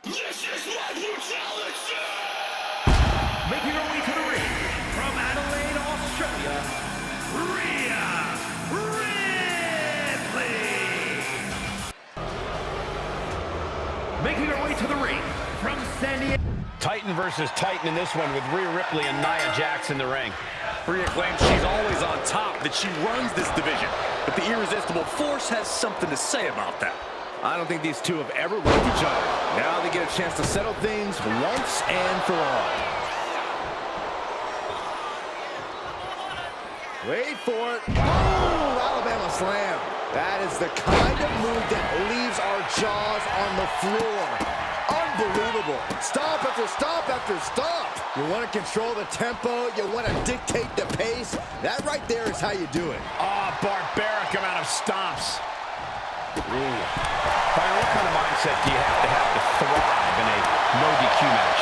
Speaker 1: This is my brutality! Making her way to the ring from Adelaide, Australia, Rhea Ripley! Making her way to the ring from San Diego.
Speaker 3: Titan versus Titan in this one with Rhea Ripley and Nia Jax in the ring.
Speaker 5: Rhea claims she's always on top, that she runs this division. But the irresistible force has something to say about that.
Speaker 4: I don't think these two have ever worked each other. Now they get a chance to settle things once and for all. Wait for it. Boom! Alabama slam. That is the kind of move that leaves our jaws on the floor. Unbelievable. Stop after stop after stop. You want to control the tempo. You want to dictate the pace. That right there is how you do it.
Speaker 3: Oh, barbaric amount of stomps. Byron, what kind of mindset do you have to thrive in a no DQ match?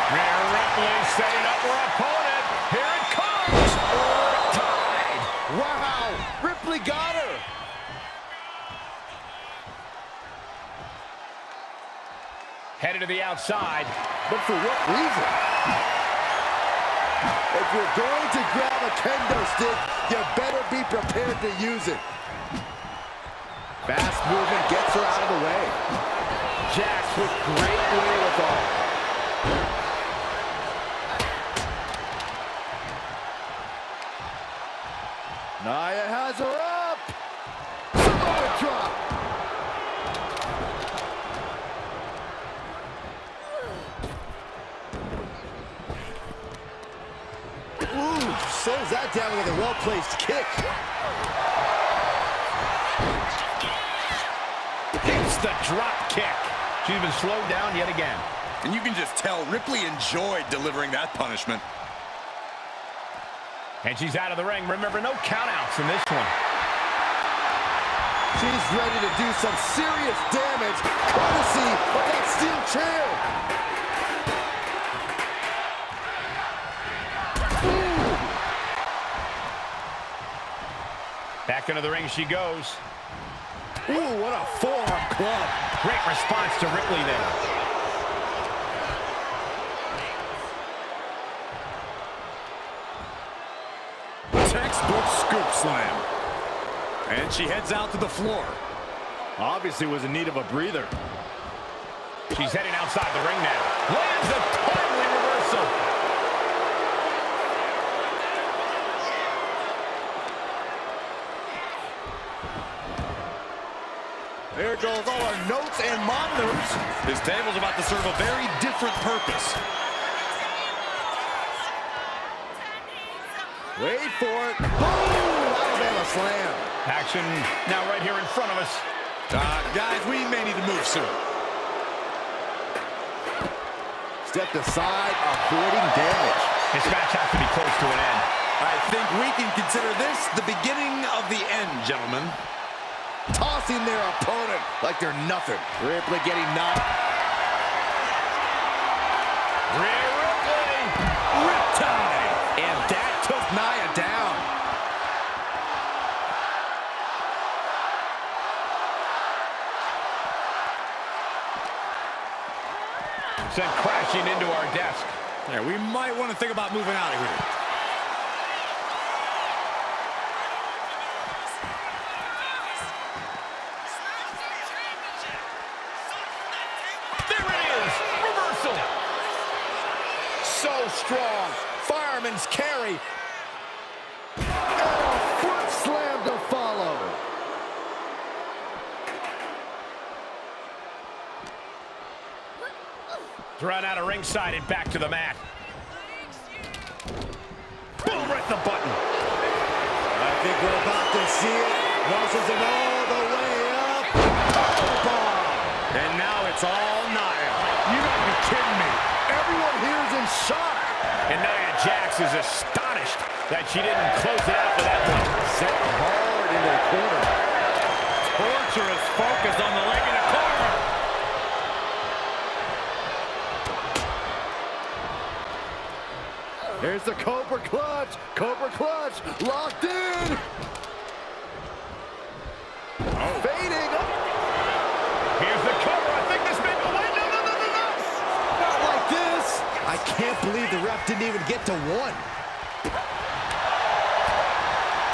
Speaker 3: Rhea Ripley setting up her opponent. Here it comes. Riptide.
Speaker 4: Wow. Ripley got her.
Speaker 3: Headed to the outside.
Speaker 4: But for what reason? If you're going to grab a kendo stick, you better be prepared to use it. Fast movement gets her out of the way. Jax with great wherewithal. Nia has her up. Samoa drop. Ooh, slows that down with a well-placed kick.
Speaker 3: Hits the drop kick. She's been slowed down yet again.
Speaker 5: And you can just tell Ripley enjoyed delivering that punishment.
Speaker 3: And she's out of the ring. Remember, no countouts in this one.
Speaker 4: She's ready to do some serious damage, courtesy of that steel chair. Ooh.
Speaker 3: Back into the ring she goes.
Speaker 4: Ooh, what a forearm club.
Speaker 3: Great response to Ripley there.
Speaker 5: Textbook scoop slam. And she heads out to the floor.
Speaker 4: Obviously was in need of a breather.
Speaker 3: She's heading outside the ring now. Lands a timely reversal.
Speaker 4: There goes all our notes and monitors.
Speaker 5: This table's about to serve a very different purpose.
Speaker 4: Wait for it. Boom! Alabama slam.
Speaker 3: Action now right here in front of us.
Speaker 5: Guys, we may need to move soon.
Speaker 4: Stepped aside, avoiding damage.
Speaker 3: This match has to be close to an end.
Speaker 6: I think we can consider this the beginning of the end, gentlemen.
Speaker 4: Tossing their opponent like they're nothing. Ripley getting knocked.
Speaker 3: Rhea Ripley.
Speaker 4: Riptide. And that took Nia down.
Speaker 3: Sent crashing into our desk.
Speaker 5: Yeah, we might want to think about moving out of here.
Speaker 3: There it is. Reversal.
Speaker 4: So strong. Fireman's carry. And a foot slam to follow.
Speaker 3: Run out of ringside and back to the mat. Boom, right the button.
Speaker 4: I think we're about to see it. Washington all the way up. Powerbomb.
Speaker 5: And now it's all Nia.
Speaker 4: You gotta be kidding me. Everyone here is in shock.
Speaker 3: And Nia Jax is astonished that she didn't close it out with that one.
Speaker 4: Set hard into the corner.
Speaker 5: Torturous focus on the leg in the corner.
Speaker 4: Here's the Cobra Clutch. Cobra Clutch. Locked in. Fading.
Speaker 3: Here's the cover. I think this may be... Wait, no.
Speaker 4: Not like this. I can't believe the ref didn't even get to one.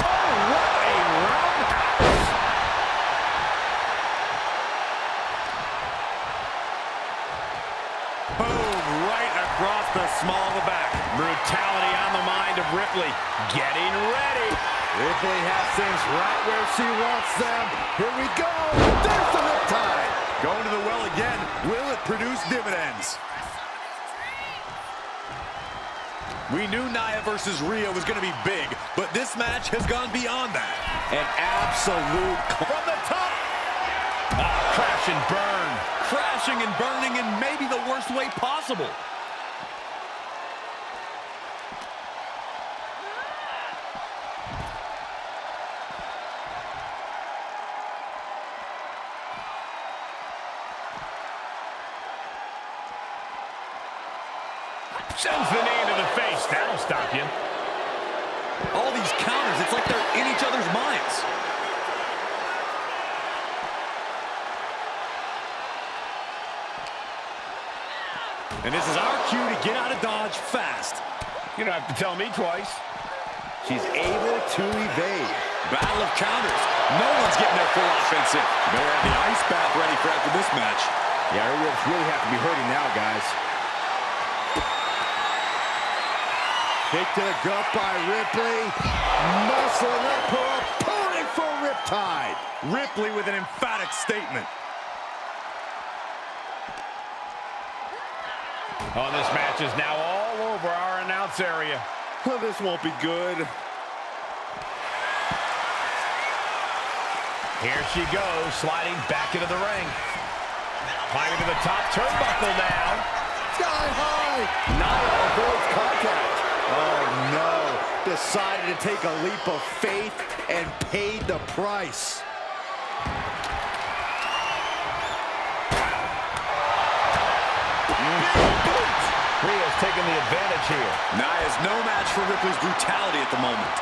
Speaker 4: Oh, what a roundhouse.
Speaker 5: Boom, right across the small of the back.
Speaker 3: Brutality on the mind of Ripley. Getting ready.
Speaker 4: Ripley has things right where she wants them. Here we go. There's the riptide.
Speaker 5: Going to the well again. Will it produce dividends? We knew Nia versus Rhea was going to be big, but this match has gone beyond that.
Speaker 4: An absolute
Speaker 5: From the top.
Speaker 3: Crash and burn.
Speaker 5: Crashing and burning in maybe the worst way possible.
Speaker 3: Sends the knee into the face. That'll stop you.
Speaker 5: All these counters, it's like they're in each other's minds. And this is our cue to get out of Dodge fast.
Speaker 3: You don't have to tell me twice.
Speaker 4: She's able to evade.
Speaker 5: Battle of counters. No one's getting their full offense in. Better have the ice bath ready for after this match.
Speaker 4: Yeah, her ribs really have to be hurting now, guys. Kick to the gut by Ripley. Muscling up her opponent for riptide.
Speaker 5: Ripley with an emphatic statement.
Speaker 3: Oh, this match is now all over our announce area.
Speaker 4: Well, this won't be good.
Speaker 3: Here she goes, sliding back into the ring. Climbing to the top turnbuckle now.
Speaker 4: Sky high. Nia avoids contact. Oh, no. Decided to take a leap of faith and paid the price.
Speaker 3: Rhea's taking the advantage here.
Speaker 5: Nia's no match for Ripley's brutality at the moment.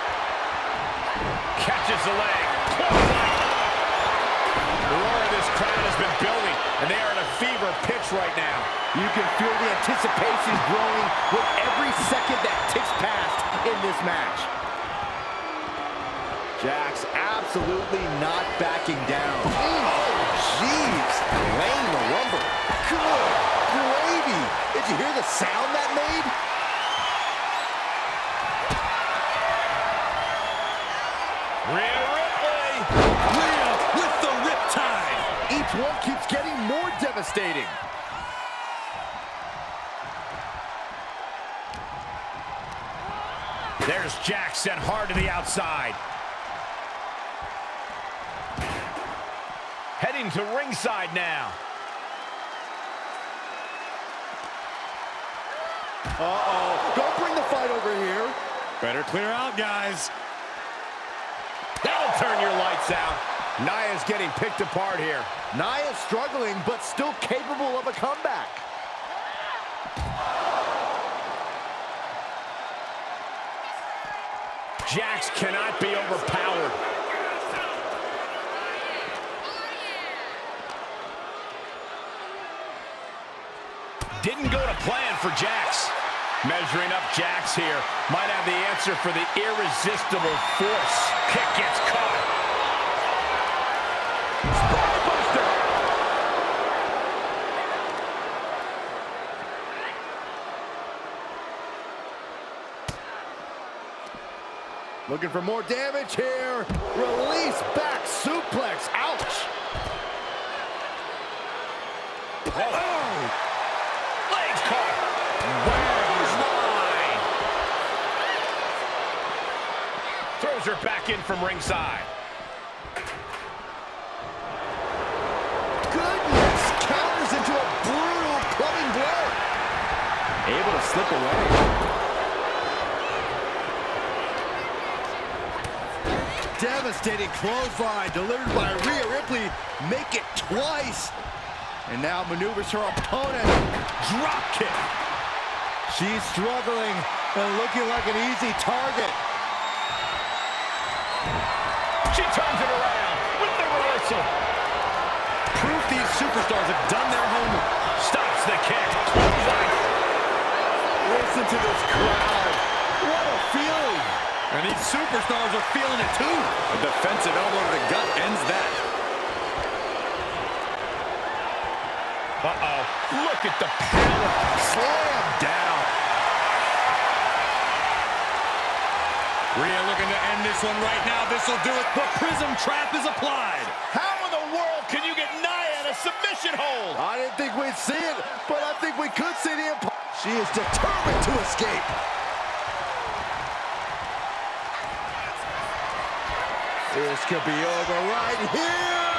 Speaker 3: Catches the leg. Clothesline. The roar of this crowd has been building, and they are in a fever pitch right now.
Speaker 4: You can feel the anticipation growing with every second that ticks past in this match. Jax absolutely not backing down. Oh, jeez. Laying the lumber. Good gravy. Did you hear the sound that made?
Speaker 3: Rhea Ripley.
Speaker 5: Rhea with the riptide.
Speaker 4: Each one keeps getting more devastating.
Speaker 3: There's Jax sent hard to the outside. Heading to ringside now.
Speaker 4: Uh-oh. Don't bring the fight over here.
Speaker 5: Better clear out, guys.
Speaker 3: That'll turn your lights out. Nia's getting picked apart here.
Speaker 4: Nia's struggling, but still capable of a comeback.
Speaker 3: Jax cannot be overpowered. Didn't go to plan for Jax. Measuring up Jax here. Might have the answer for the irresistible force. Kick gets caught. Spinebuster!
Speaker 4: Looking for more damage here. Release back suplex. Ouch.
Speaker 3: Oh! Legs caught. Where's line? Throws her back in from ringside.
Speaker 4: Goodness. Counters into a brutal clubbing blow. Able to slip away. Devastating clothesline delivered by Rhea Ripley. Make it twice. And now maneuvers her opponent. Drop kick. She's struggling and looking like an easy target.
Speaker 3: She turns it around with the reversal.
Speaker 5: Proof these superstars have done their homework.
Speaker 3: Stops the kick.
Speaker 4: Listen to this crowd. What a feeling.
Speaker 5: And these superstars are feeling it too. A defensive elbow to the gut ends that.
Speaker 3: Uh-oh. Look at the power.
Speaker 4: Slam down.
Speaker 5: Rhea looking to end this one right now. This will do it. The Prism Trap is applied.
Speaker 3: How in the world can you get Nia in a submission hold?
Speaker 4: I didn't think we'd see it, but I think we could see the impact. She is determined to escape. This could be over right here.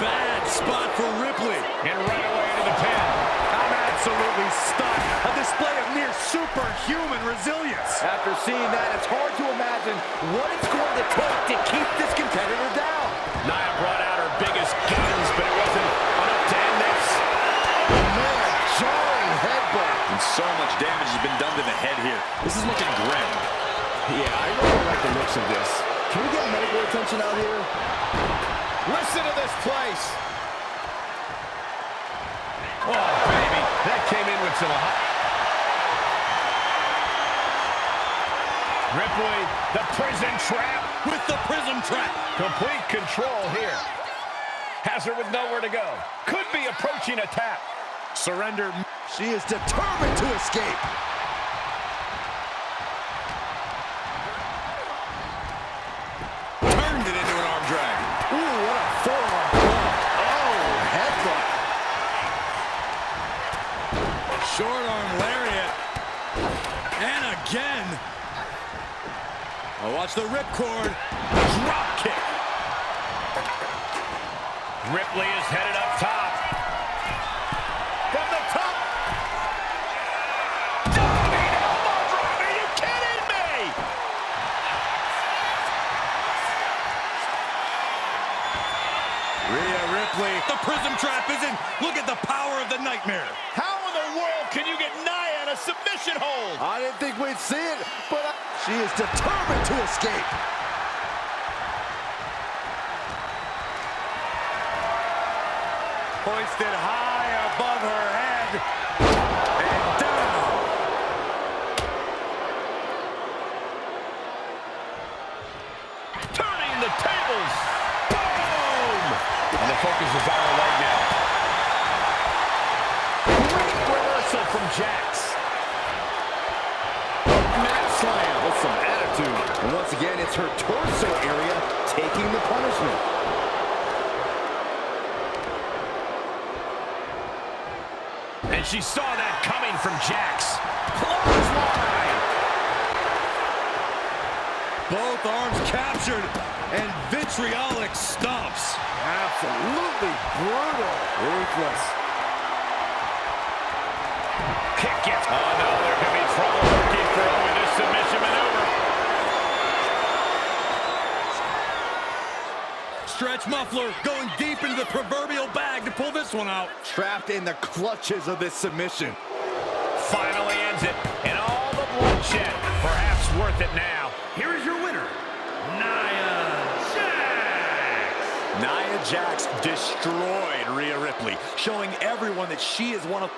Speaker 5: Bad spot for Ripley.
Speaker 3: And right away into the pin.
Speaker 5: I'm absolutely stunned. A display of near superhuman resilience.
Speaker 4: After seeing that, it's hard to imagine what it's going to take to keep this competitor down.
Speaker 3: Nia brought out her biggest guns, but it wasn't enough to end this.
Speaker 4: Man, jarring headbutt.
Speaker 5: And so much damage has been done to the head here. This is looking grim.
Speaker 4: Yeah, I really like the looks of this. Can we get medical attention out here?
Speaker 3: Listen to this place. Oh, baby. That came in with some hot. Ripley, the prison trap.
Speaker 5: With the Prism Trap.
Speaker 3: Complete control here. Has her with nowhere to go. Could be approaching a tap.
Speaker 5: Surrender.
Speaker 4: She is determined to escape.
Speaker 5: Turned it into an arm drag.
Speaker 4: Ooh, what a forearm blow. Oh, headbutt.
Speaker 5: Short arm lariat. And again. Oh, watch the ripcord. Drop kick.
Speaker 3: Ripley is headed up top. From the top. Diving elbow drop. Are you kidding me?
Speaker 5: Rhea Ripley. The Prism Trap is in. Look at the power of the Nightmare.
Speaker 3: How in the world can you get Nia in a submission hold?
Speaker 4: I didn't think we'd see it, but she is determined to escape.
Speaker 5: Hoisted high above her head. And down.
Speaker 3: Turning the tables. Boom! And the focus is on her leg now. Great reversal from Jax.
Speaker 4: Mat slam with some attitude. And once again, it's her torso area taking the punishment.
Speaker 3: And she saw that coming from Jax. Clothesline.
Speaker 5: Both arms captured. And vitriolic stomps.
Speaker 4: Absolutely brutal. Ruthless.
Speaker 3: Kick gets. Oh no, there could be trouble lurking for
Speaker 5: stretch muffler, going deep into the proverbial bag to pull this one out.
Speaker 4: Trapped in the clutches of this submission.
Speaker 3: Finally ends it, and all the bloodshed, perhaps worth it now.
Speaker 1: Here is your winner, Nia Jax.
Speaker 6: Nia Jax destroyed Rhea Ripley, showing everyone that she is one of